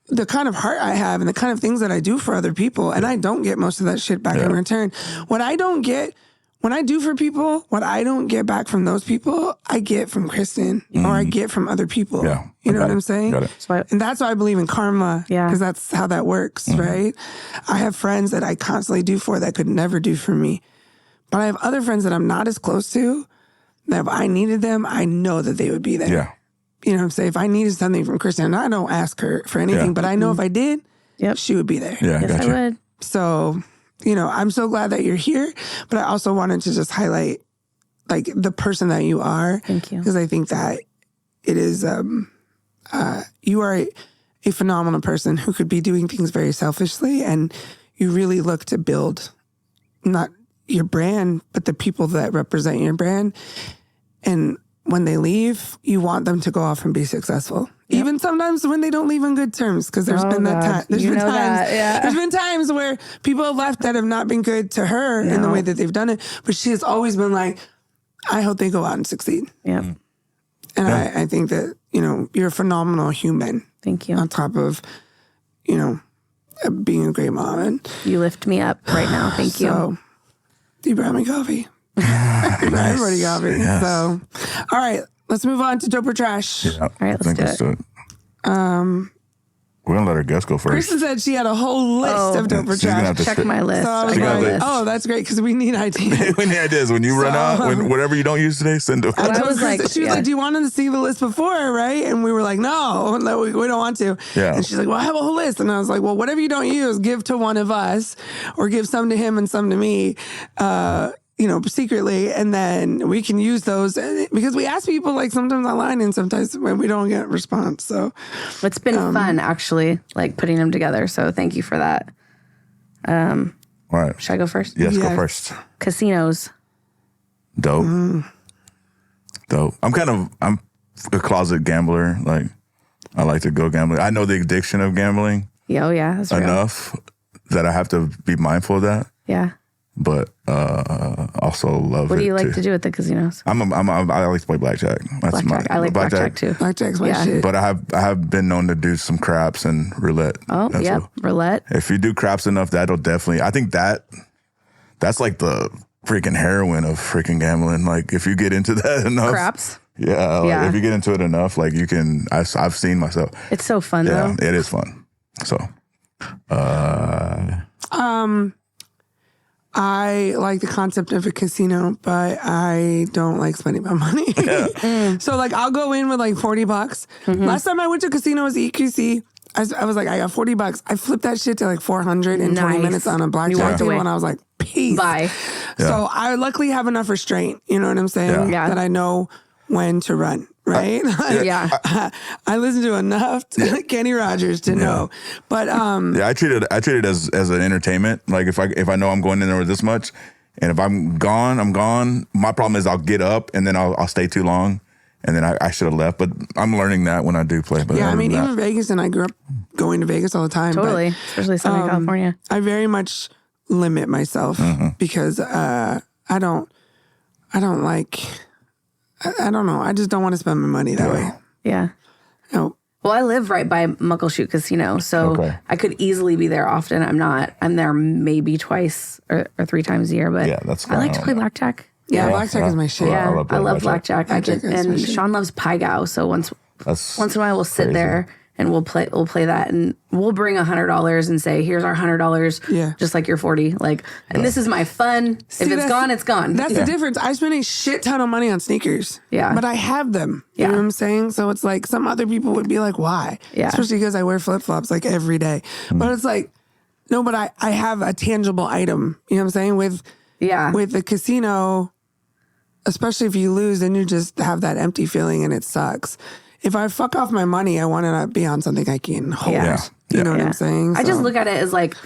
the kind of heart I have and the kind of things that I do for other people. And I don't get most of that shit back in return. What I don't get, when I do for people, what I don't get back from those people, I get from Kristin or I get from other people. Yeah. You know what I'm saying? Got it. And that's why I believe in karma. Because that's how that works, right? I have friends that I constantly do for that could never do for me. But I have other friends that I'm not as close to that if I needed them, I know that they would be there. Yeah. You know what I'm saying? If I needed something from Kristin, I don't ask her for anything, but I know if I did, she would be there. Yeah, yes, I would. So, you know, I'm so glad that you're here, but I also wanted to just highlight like the person that you are. Thank you. Because I think that it is, you are a phenomenal person who could be doing things very selfishly, and you really look to build not your brand, but the people that represent your brand. And when they leave, you want them to go off and be successful. Yep. Even sometimes when they don't leave on good terms, because there's been that time. There's been times where people have left that have not been good to her in the way that they've done it. But she has always been like, I hope they go out and succeed. Yeah. And I think that, you know, you're a phenomenal human. Thank you. On top of, you know, being a great mom. And you lift me up right now. Thank you. You brought me coffee. Everybody coffee. Yes. So, all right, let's move on to dope or trash. Yeah. All right, let's do it. We're going to let our guest go first. Kristin said she had a whole list of dope or trash. Check my list. So I was like, oh, that's great, because we need ideas. We need ideas. When you run out, whatever you don't use today, send it. I was like, she was like, do you want to see the list before, right? And we were like, no, we don't want to. Yeah. And she's like, well, I have a whole list. And I was like, well, whatever you don't use, give to one of us, or give some to him and some to me. You know, secretly, and then we can use those, because we ask people like sometimes online and sometimes when we don't get a response. So it's been fun actually, like putting them together. So thank you for that. All right. Should I go first? Yes, go first. Casinos. Dope. Dope. I'm a closet gambler. Like, I like to go gambling. I know the addiction of gambling. Oh yeah, that's enough that I have to be mindful of that. Yeah. But also love it. What do you like to do at the casinos? I like to play blackjack. That's blackjack. I like blackjack too. Blackjack's my shit. But I have been known to do some craps and roulette. Oh, yeah, roulette. If you do craps enough, that'll definitely. I think that's like the freaking heroin of freaking gambling. Like, if you get into that enough, craps. Yeah, like if you get into it enough, like you can. I've seen myself. It's so fun though. It is fun. So, I like the concept of a casino, but I don't like spending my money. Yeah. So like, I'll go in with like $40. Mm-hmm. Last time I went to a casino was EQC. I was like, I got $40. I flipped that shit to like 400 in 20 minutes on a blackjack table, and I was like, peace. Bye. Yeah. So I luckily have enough restraint, you know what I'm saying? Yeah. That I know when to run. Right? I listen to enough Kenny Rogers to know. But I treat it as an entertainment. Like, if I know I'm going in there with this much, and if I'm gone, I'm gone. My problem is I'll get up and then I'll stay too long, and then I should have left. But I'm learning that when I do play. But yeah, I mean, even Vegas, and I grew up going to Vegas all the time. Totally, especially Southern California. I very much limit myself because I don't like. I don't know. I just don't want to spend my money that way. Yeah. No. Well, I live right by Muckleshoot Casino, so I could easily be there often. I'm not. I'm there maybe twice or 3 times a year, but I like to play blackjack. Yeah, blackjack is my shit. Yeah, I love blackjack. And Sean loves Pai Gow, so once in a while we'll sit there and we'll play that, and we'll bring $100 and say, "Here's our $100." Yeah, just like you're 40. Like, and this is my fun. If it's gone, it's gone. That's the difference. I spend a shit ton of money on sneakers. Yeah, but I have them. You know what I'm saying? So it's like some other people would be like, "Why?" Yeah, especially because I wear flip flops like every day. But it's like, no, but I have a tangible item. You know what I'm saying? With the casino, especially if you lose, then you just have that empty feeling and it sucks. If I fuck off my money, I want to be on something I can hold. You know what I'm saying? I just look at it as like,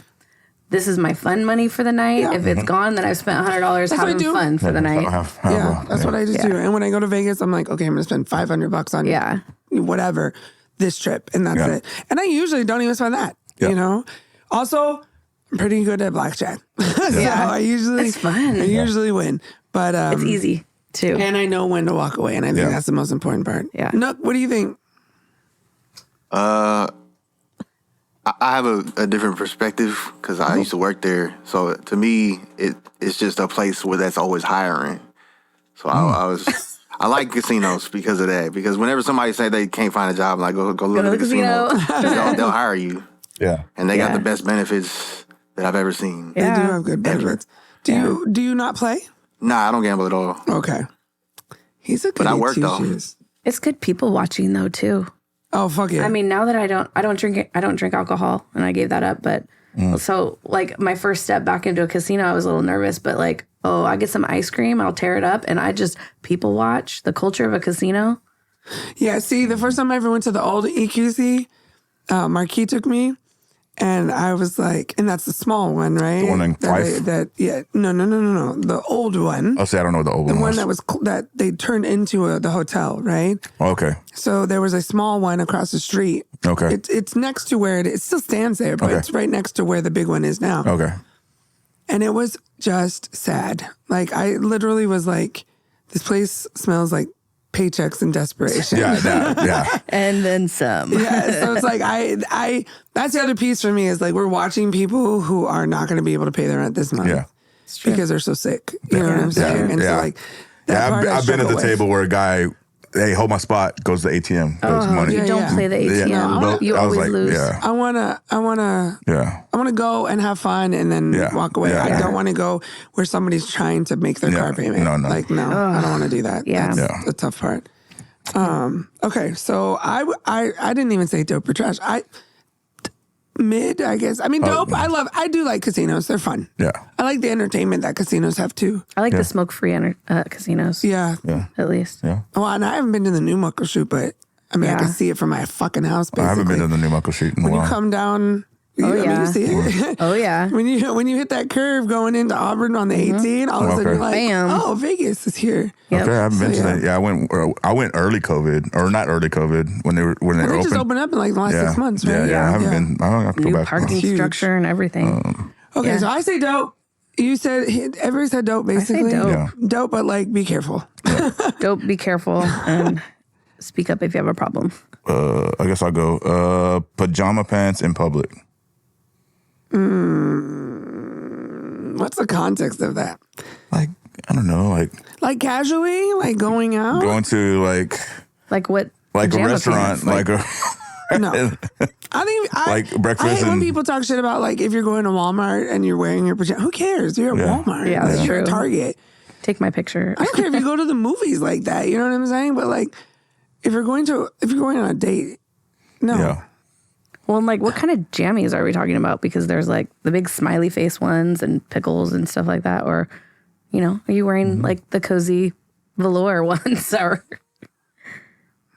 this is my fun money for the night. If it's gone, then I've spent $100 having fun for the night. That's what I just do. And when I go to Vegas, I'm like, okay, I'm going to spend $500 on whatever this trip, and that's it. And I usually don't even spend that, you know? Also, I'm pretty good at blackjack. I usually, it's fun. I usually win. But it's easy. Too. And I know when to walk away, and I think that's the most important part. Yeah. Nook, what do you think? I have a different perspective because I used to work there. So to me, it's just a place where that's always hiring. So I like casinos because of that. Because whenever somebody say they can't find a job, I'm like, go look at the casino. They'll hire you. Yeah. And they got the best benefits that I've ever seen. Yeah. They do have good benefits. Do you not play? Nah, I don't gamble at all. Okay. He's a good. But I work though. It's good people watching though too. Oh fuck yeah. I mean, now that I don't drink alcohol, and I gave that up, but so like my first step back into a casino, I was a little nervous, but like, I get some ice cream, I'll tear it up, and I just people watch the culture of a casino. Yeah, see, the first time I ever went to the old EQC, Marquis took me. And I was like, and that's the small one, right? The one in Fife? No. The old one. Oh, see, I don't know what the old one was. The one that they turned into the hotel, right? Oh, okay. So there was a small one across the street. Okay. It's next to where it still stands there, but it's right next to where the big one is now. Okay. And it was just sad. Like, I literally was like, this place smells like paychecks and desperation. Yeah. And then some. Yeah, so it's like I that's the other piece for me is like we're watching people who are not going to be able to pay their rent this month. Yeah. Because they're so sick. You know what I'm saying? And so like I've been at the table where a guy, hey, hold my spot, goes to the ATM, goes money. You don't play the ATM. You always lose. I wanna go and have fun and then walk away. I don't want to go where somebody's trying to make their car payment. No. Like, no, I don't want to do that. Yeah. That's the tough part. Okay, so I didn't even say dope or trash. Mid, I guess. I mean, dope. I do like casinos. They're fun. Yeah. I like the entertainment that casinos have too. I like the smoke-free casinos. Yeah. At least. Yeah. Well, and I haven't been to the new Muckleshoot, but I mean, I can see it from my fucking house, basically. I haven't been to the new Muckleshoot in a while. When you come down... you see it. Oh, yeah. When you hit that curve going into Auburn on the 18, all of a sudden you're like, oh, Vegas is here. Yep. Okay, I haven't been to that. Yeah, I went early COVID, or not early COVID, when they opened. Just opened up in like the last 6 months, right? Yeah. I haven't been. I don't have to go back. New parking structure and everything. Okay, so I say dope. You said, everybody said dope, basically. I say dope. Dope, but like, be careful. Dope, be careful, and speak up if you have a problem. I guess I'll go pajama pants in public. What's the context of that? Like, I don't know, like casually, like going out, going to like what, like a restaurant, pants? like a no. I think like breakfast. I hate when people talk shit about like if you're going to Walmart and you're wearing your pajamas. Who cares? You're at Walmart. Yeah, that's you're true. at Target. Take my picture. I don't care if you go to the movies like that. You know what I'm saying? But like, if you're going on a date, no. Yeah. Well, and like, what kind of jammies are we talking about? Because there's like the big smiley face ones and pickles and stuff like that. Or, are you wearing like the cozy velour ones? Or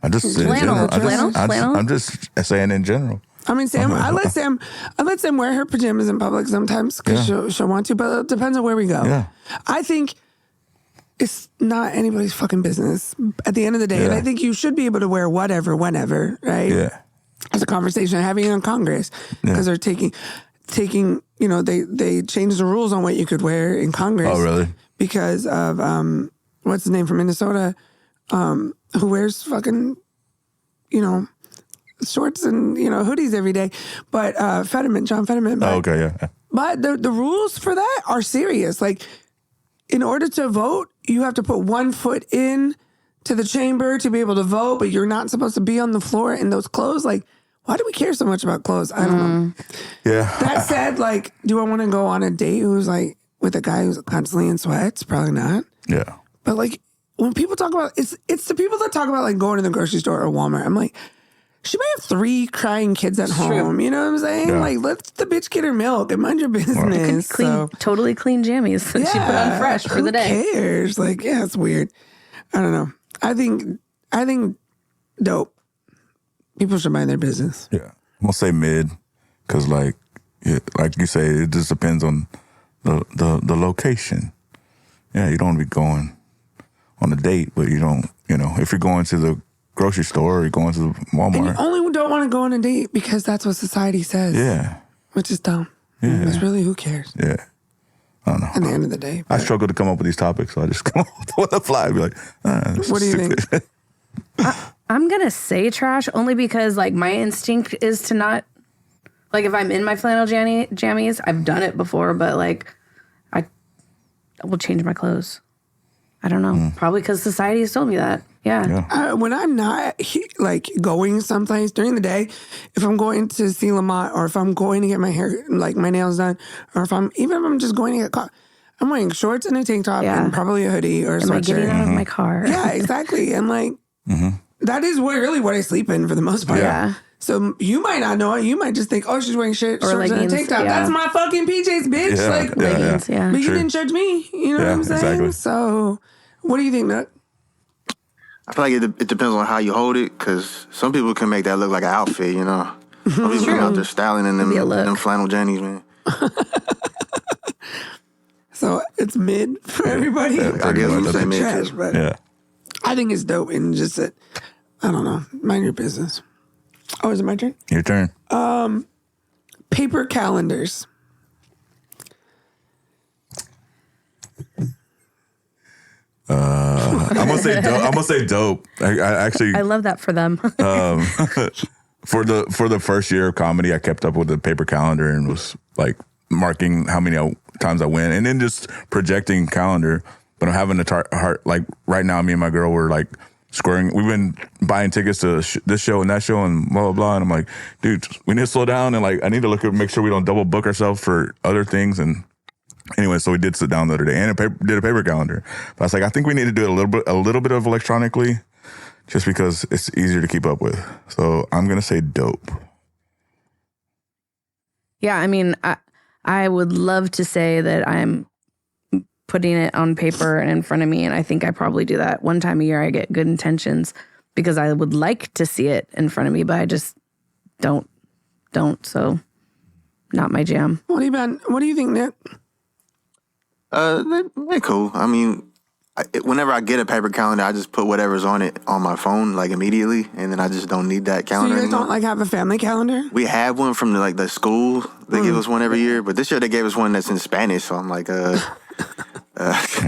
I just flannel. I'm just saying in general. I mean, Sam. I let Sam wear her pajamas in public sometimes because she'll want to, but it depends on where we go. Yeah. I think it's not anybody's fucking business at the end of the day, and I think you should be able to wear whatever, whenever, right? Yeah. As a conversation having in Congress because they're taking, they changed the rules on what you could wear in Congress. Oh, really? Because of what's his name from Minnesota, who wears fucking, shorts and, hoodies every day. But John Fetterman. But, okay, yeah. But the rules for that are serious. Like, in order to vote, you have to put 1 foot in to the chamber to be able to vote, but you're not supposed to be on the floor in those clothes. Like, why do we care so much about clothes? I don't know. Yeah. That said, like, do I want to go on a date who's like with a guy who's constantly in sweats? Probably not. Yeah. But like, when people talk about it's the people that talk about like going to the grocery store or Walmart. I'm like, she may have 3 crying kids at home. True. You know what I'm saying? Yeah. Like, let the bitch get her milk and mind your business. Totally clean jammies that she put on fresh for the day. Who cares? Like, yeah, it's weird. I don't know. I think dope. People should mind their business. Yeah. I'm going to say mid because, like you say, it just depends on the location. Yeah, you don't want to be going on a date, but you don't, if you're going to the grocery store or you're going to Walmart. And you only don't want to go on a date because that's what society says. Yeah. Which is dumb. Yeah. It's really, who cares? Yeah. I don't know. At the end of the day. I struggle to come up with these topics, so I just come up with the fly and be like, what do you think? I'm going to say trash only because, like, my instinct is to not, like, if I'm in my flannel jammies, I've done it before, but, like, I will change my clothes. I don't know. Probably because society has told me that. Yeah. When I'm not, like, going someplace during the day, if I'm going to see Lamont or if I'm going to get my hair, like, my nails done, or if I'm just going to get caught, I'm wearing shorts and a tank top and probably a hoodie or a sweatshirt. Am I getting out of my car? Yeah, exactly. And, like, that is really what I sleep in for the most part. Yeah. So you might not know it. You might just think, oh, she's wearing shorts and a tank top. That's my fucking PJs, bitch. Yeah, like, leggings, yeah. But you didn't judge me. You know what I'm saying? Exactly. So what do you think, Nook? I feel like it depends on how you hold it, because some people can make that look like an outfit, Some people come out there styling in them flannel jammies, man. So it's mid for everybody. Yeah, I guess we say mid trash, too. but yeah. I think it's dope and just that, I don't know, mind your business. Oh, is it my turn? Your turn. Paper calendars. I'm gonna say dope. I actually I love that for them. for the first year of comedy, I kept up with the paper calendar and was like marking how many times I went, and then just projecting calendar. But I'm having a heart like right now. Me and my girl were like squaring. We've been buying tickets to this show and that show and blah blah blah. And I'm like, dude, we need to slow down and like I need to make sure we don't double book ourselves for other things. And anyway, so we did sit down the other day and did a paper calendar. But I was like, I think we need to do it a little bit of electronically, just because it's easier to keep up with. So I'm gonna say dope. Yeah, I mean, I would love to say that I'm putting it on paper and in front of me, and I think I probably do that one time a year. I get good intentions because I would like to see it in front of me, but I just don't. So, not my jam. What do you think, Nick? They're cool. I mean, whenever I get a paper calendar, I just put whatever's on it on my phone, like immediately, and then I just don't need that calendar So you guys anymore. don't like have a family calendar? We have one from the school. They give us one every year, but this year they gave us one that's in Spanish. So I'm like, En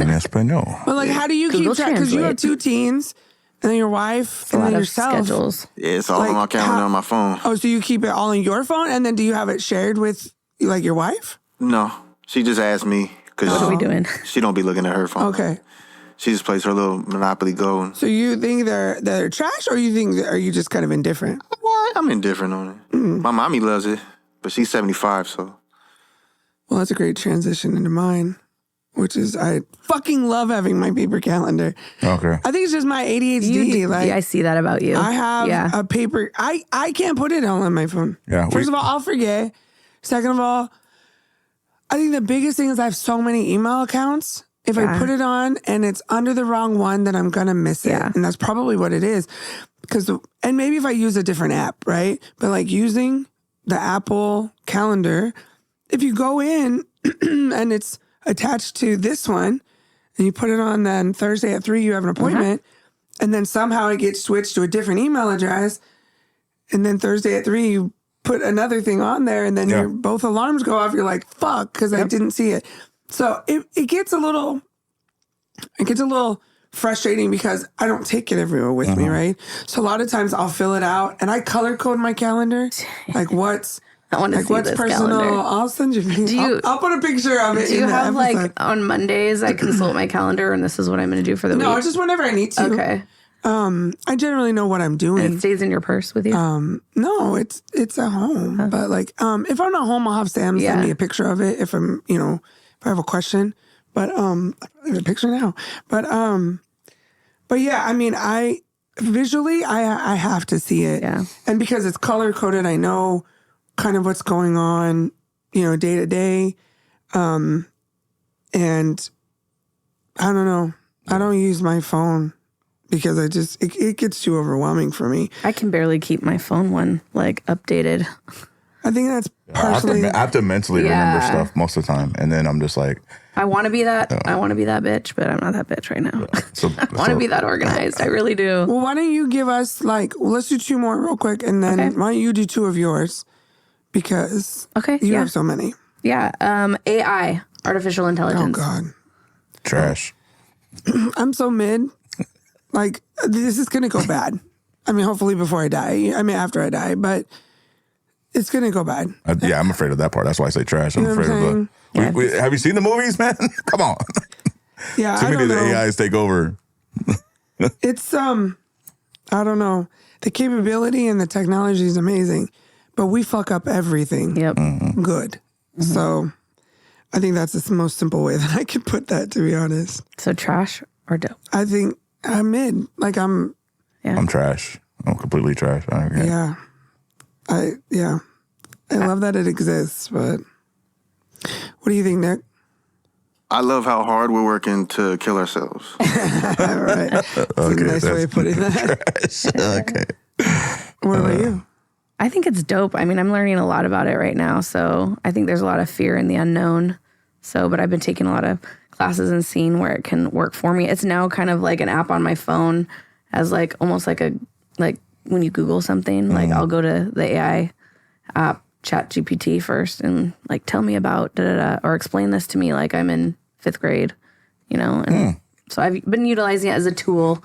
español. But like, how do you Google keep track? Because you have Translate. 2 teens, and then your wife, A and lot then of yourself. schedules. yeah, it's all on my calendar on my phone. Oh, so you keep it all on your phone, and then do you have it shared with like your wife? No, she just asked me because What are we doing? she don't be looking at her phone. Okay. She just plays her little Monopoly Go. So you think they're trash, or are you just kind of indifferent? Well, I'm indifferent on it. My mommy loves it, but she's 75, so. Well, that's a great transition into mine, which is I fucking love having my paper calendar. Okay. I think it's just my ADHD. I see that about you. I have a paper. I can't put it all on my phone. Yeah, First of all, I'll forget. Second of all, I think the biggest thing is I have so many email accounts. If I put it on and it's under the wrong one, then I'm gonna miss it, and that's probably what it is. And maybe if I use a different app, right? But like using the Apple Calendar, if you go in and it's attached to this one, and you put it on, then Thursday at 3 you have an appointment, and then somehow it gets switched to a different email address, and then Thursday at 3 you put another thing on there, and then your both alarms go off. You're like, fuck, because I didn't see it. So it gets a little frustrating because I don't take it everywhere with me, right? So a lot of times I'll fill it out and I color code my calendar. Like what's I want to see what's this personal. calendar. I'll send you. I'll put a picture of it. Do you in have the episode. like on Mondays I consult my calendar and this is what I'm going to do for the week? No, just whenever I need to. Okay. I generally know what I'm doing. And it stays in your purse with you? No, it's at home. But like, if I'm not home, I'll have Sam send me a picture of it if I'm, if I have a question. But I have a picture now. But yeah, I mean, I visually I have to see it. Yeah. And because it's color coded, I know kind of what's going on, day to day. And I don't know. I don't use my phone because it gets too overwhelming for me. I can barely keep my phone one like updated. I think that's partially. I have to mentally remember stuff most of the time, and then I'm just like, I want to be that. I want to be that bitch, but I'm not that bitch right now. I want to be that organized. I really do. Well, why don't you give us let's do 2 more real quick, and then why don't you do 2 of yours because you have so many. Yeah. AI, artificial intelligence. Oh God, trash. I'm so mid. Like this is gonna go bad. I mean, hopefully before I die. I mean, after I die, but. It's going to go bad. I'm afraid of that part. That's why I say trash. I'm afraid of the... have you seen the movies, man? Come on. Yeah, Too many of the AIs take over. It's, I don't know. The capability and the technology is amazing, but we fuck up everything. Yep. Good. Mm-hmm. So I think that's the most simple way that I could put that, to be honest. So trash or dope? I think I'm mid. Like I'm trash. I'm completely trash. I don't care. Yeah. I love that it exists, but what do you think, Nick? I love how hard we're working to kill ourselves. All right. That's a nice way of putting that. Okay. What about you? I think it's dope. I mean, I'm learning a lot about it right now. So I think there's a lot of fear in the unknown. But I've been taking a lot of classes and seeing where it can work for me. It's now kind of like an app on my phone as like almost like when you Google something, like I'll go to the AI app, Chat GPT first, and like tell me about or explain this to me like I'm in 5th grade, And so I've been utilizing it as a tool,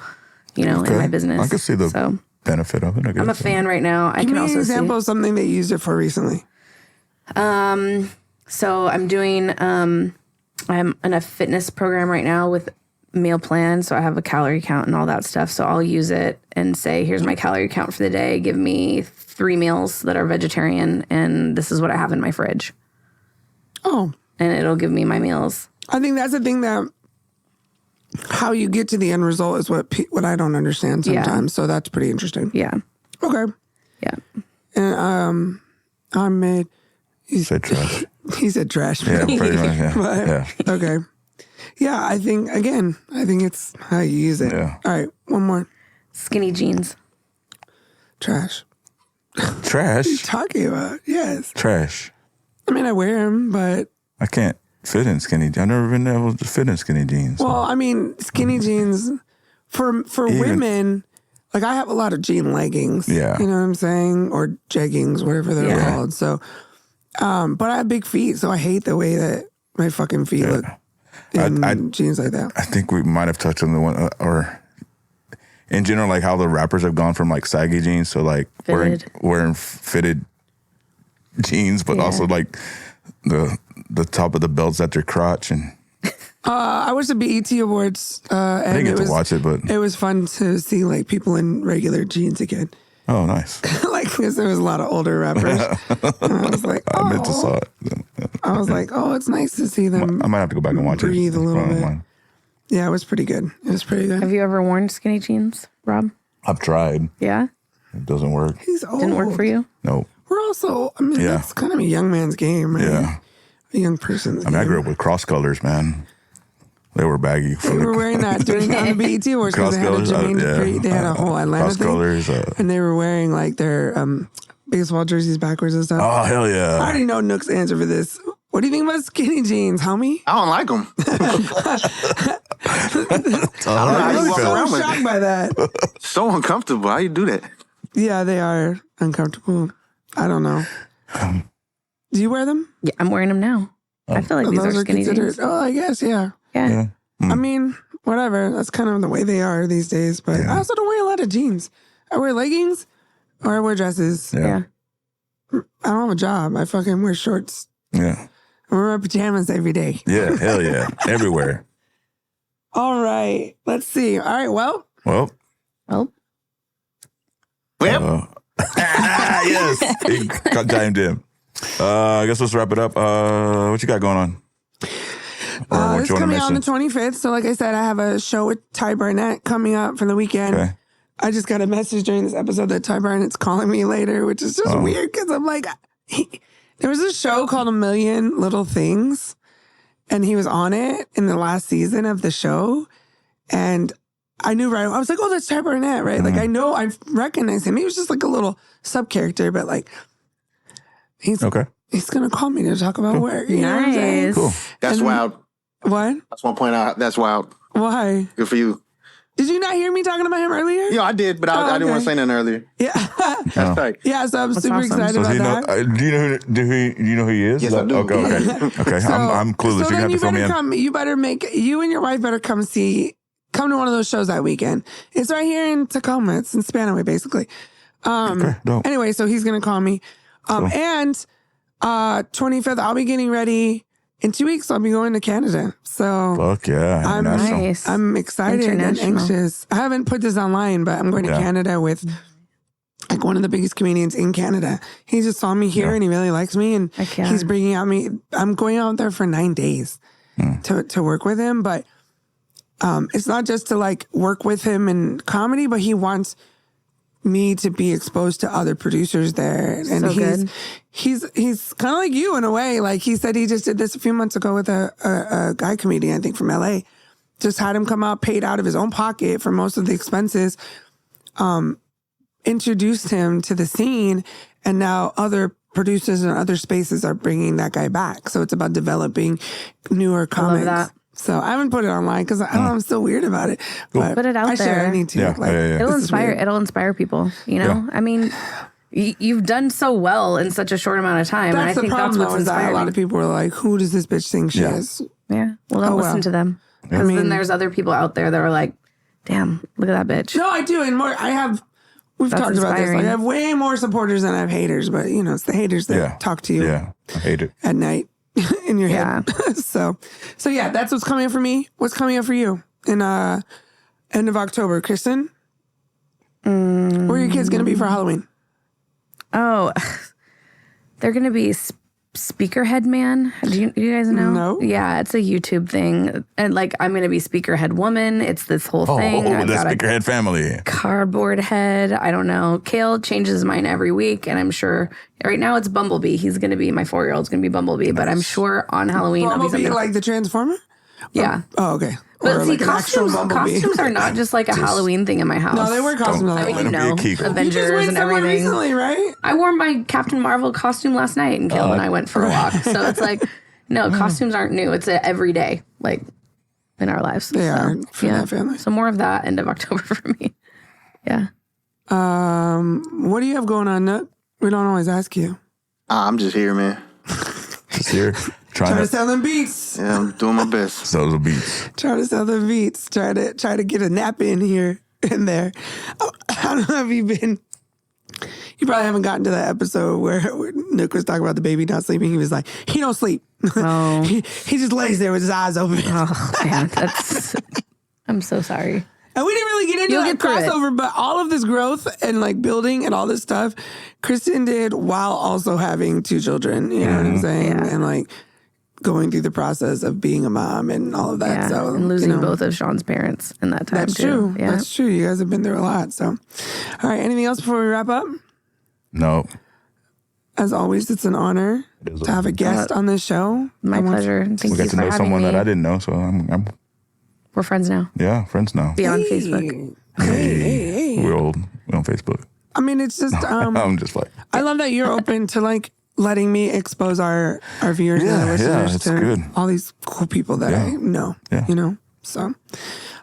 in my business. I can see the benefit of it. I guess. I'm a fan right now. Give me an example of something that you used it for recently. So I'm doing I'm in a fitness program right now with meal plan, so I have a calorie count and all that stuff. So I'll use it and say, here's my calorie count for the day. Give me 3 meals that are vegetarian, and this is what I have in my fridge. Oh. And it'll give me my meals. I think that's the thing that how you get to the end result is what I don't understand sometimes. Yeah. So that's pretty interesting. Yeah. Okay. Yeah. And I'm mid. He said trash. He said trash. Yeah, pretty much. Yeah. But, okay. Yeah, I think it's how you use it. Yeah. All right, one more. Skinny jeans. Trash. Trash? What are you talking about? Yes. Trash. I mean, I wear them, but... I can't fit in skinny jeans. I've never been able to fit in skinny jeans. Well, I mean, skinny jeans, for women, like I have a lot of jean leggings. Yeah. You know what I'm saying? Or jeggings, whatever they're called. So, but I have big feet, so I hate the way that my fucking feet look. In jeans like that. I think we might have touched on the one, or in general, like how the rappers have gone from like saggy jeans to like wearing fitted jeans, but also like the top of the belts at their crotch. And I watched the BET Awards. I didn't get to watch it, but it was fun to see like people in regular jeans again. Oh, nice. Like, because there was a lot of older rappers. And I was like, I meant to saw it. I was like, oh, it's nice to see them. I might have to go back and watch it. Breathe a little bit. Yeah, it was pretty good. It was pretty good. Have you ever worn skinny jeans, Rob? I've tried. Yeah? It doesn't work. He's old. Didn't work for you? No. We're also, I mean, that's kind of a young man's game, right? Yeah. A young person's game. I grew up with cross colors, man. They were baggy. They were wearing that during on the BET Awards because they had a Jermaine they had a whole Atlanta cross thing. Colors, and they were wearing like their baseball jerseys backwards and stuff. Oh, hell yeah. I already know Nook's answer for this. What do you think about skinny jeans, homie? I don't like them. I'm so shocked by that. So uncomfortable. How you do that? Yeah, they are uncomfortable. I don't know. Do you wear them? Yeah, I'm wearing them now. I feel like these are skinny jeans. Oh, I guess, yeah. Yeah. I mean, whatever. That's kind of the way they are these days. But I also don't wear a lot of jeans. I wear leggings or I wear dresses. Yeah. I don't have a job. I fucking wear shorts. Yeah. I wear my pajamas every day. Yeah, hell yeah. Everywhere. All right. Let's see. All right. Well. Yes. He chimed in. I guess let's wrap it up. What you got going on? It's coming out on the 25th. So like I said, I have a show with Ty Barnett coming up for the weekend. Okay. I just got a message during this episode that Ty Barnett's calling me later, which is just weird because I'm like, there was a show called A Million Little Things, and he was on it in the last season of the show. And I knew right, I was like, oh, that's Ty Barnett, right? Like, I know, I recognize him. He was just like a little sub-character, but like, he's going to call me to talk about work. You know what I'm saying? Cool. That's wild. What? I just want to point out, that's wild. Why? Good for you. Did you not hear me talking about him earlier? Yeah, I did, but I didn't want to say nothing earlier. Yeah. That's right. Yeah, so I'm super awesome. excited about that. Do you know who he is? Yes, I do. Okay. I'm clueless. So You're then going to fill me in. You and your wife better come to one of those shows that weekend. It's right here in Tacoma. It's in Spanaway, basically. Dope. Anyway, so he's going to call me. And 25th, I'll be getting ready. In 2 weeks, I'll be going to Canada. So Fuck yeah. I'm excited and anxious. I haven't put this online, but I'm going to Canada with like one of the biggest comedians in Canada. He just saw me here and he really likes me. And he's bringing out me. I'm going out there for 9 days to work with him. But it's not just to like work with him in comedy, but he wants me to be exposed to other producers there. And he's kind of like you in a way. Like he said he just did this a few months ago with a guy comedian, I think from LA. Just had him come out, paid out of his own pocket for most of the expenses, introduced him to the scene, and now other producers and other spaces are bringing that guy back. So it's about developing newer comics. I love that. So I haven't put it online because I don't know, I'm still weird about it. But put it out there. I need to. It'll inspire people, you know? Yeah. I mean, you've done so well in such a short amount of time. That's and I think that's what's inspiring. A lot of people are like, who does this bitch think she is? Yeah. Well, don't listen to them. Because then there's other people out there that are like, damn, look at that bitch. No, I do. And we've talked about this. Like, I have way more supporters than I have haters, but you know, it's the haters that talk to you I hate it. at night in your head. So yeah, that's what's coming up for me. What's coming up for you in end of October, Kristin? Where are your kids going to be for Halloween? Oh, they're going to be Speakerhead Man. Do you guys know? No. Yeah, it's a YouTube thing. And like, I'm going to be Speakerhead Woman. It's this whole thing. Oh, the Speakerhead family. Cardboard head. I don't know. Kale changes mine every week. And I'm sure right now it's Bumblebee. He's going to be, my 4-year-old's going to be Bumblebee. Nice. But I'm sure on Halloween Bumblebee, I'll be something. like the Transformer? Yeah. Oh, okay. But or see, like costumes are not just like a Halloween thing in my house. No, they wear costumes. I mean, you know, Avengers you just went and everything. Recently, right? I wore my Captain Marvel costume last night, and Kale and I went for a walk. So it's like, no, costumes aren't new. It's every day, like in our lives. They are for that family. So more of that end of October for me. Yeah. What do you have going on, Nook? We don't always ask you. I'm just here, man. Just here. Trying to sell them beats. Yeah, I'm doing my best. Sell the beats. Trying to sell them beats. Try to get a nap in here and there. I don't know if you've been. You probably haven't gotten to that episode where Nook was talking about the baby not sleeping. He was like, he don't sleep. Oh. he just lays there with his eyes open. Oh man, I'm so sorry. And we didn't really get into that crossover, but all of this growth and like building and all this stuff, Kristin did while also having 2 children. You know what I'm saying? Yeah. And like going through the process of being a mom and all of that. Yeah. So and losing both of Sean's parents in that time. That's true. Yeah. That's true. You guys have been through a lot. So, all right. Anything else before we wrap up? No. As always, it's an honor to have a guest on this show. My pleasure. Thank you for having me. We got to know someone that I didn't know, so I'm we're friends now. Yeah, friends now. Be on Facebook. Hey. We're on Facebook. I mean, it's just I'm just like I love that you're open to like letting me expose our viewers and our listeners to good. all these cool people that I know. Yeah. You know, so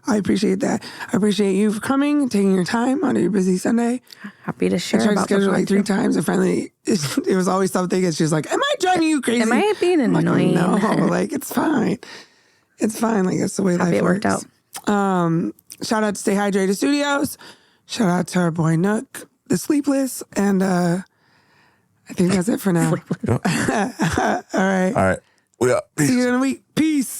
I appreciate that. I appreciate you for coming and taking your time on your busy Sunday. Happy to share. I tried to about schedule like 3 times, and finally it was always something. And she's like, "Am I driving you crazy? Am I being annoying?" No, like it's fine. It's fine. Like, that's the way life works. It worked out. Shout out to Stay Hydrated Studios. Shout out to our boy Nook, the Sleepless, and I think that's it for now. All right. All right. We out. Peace. See you in a week. Peace.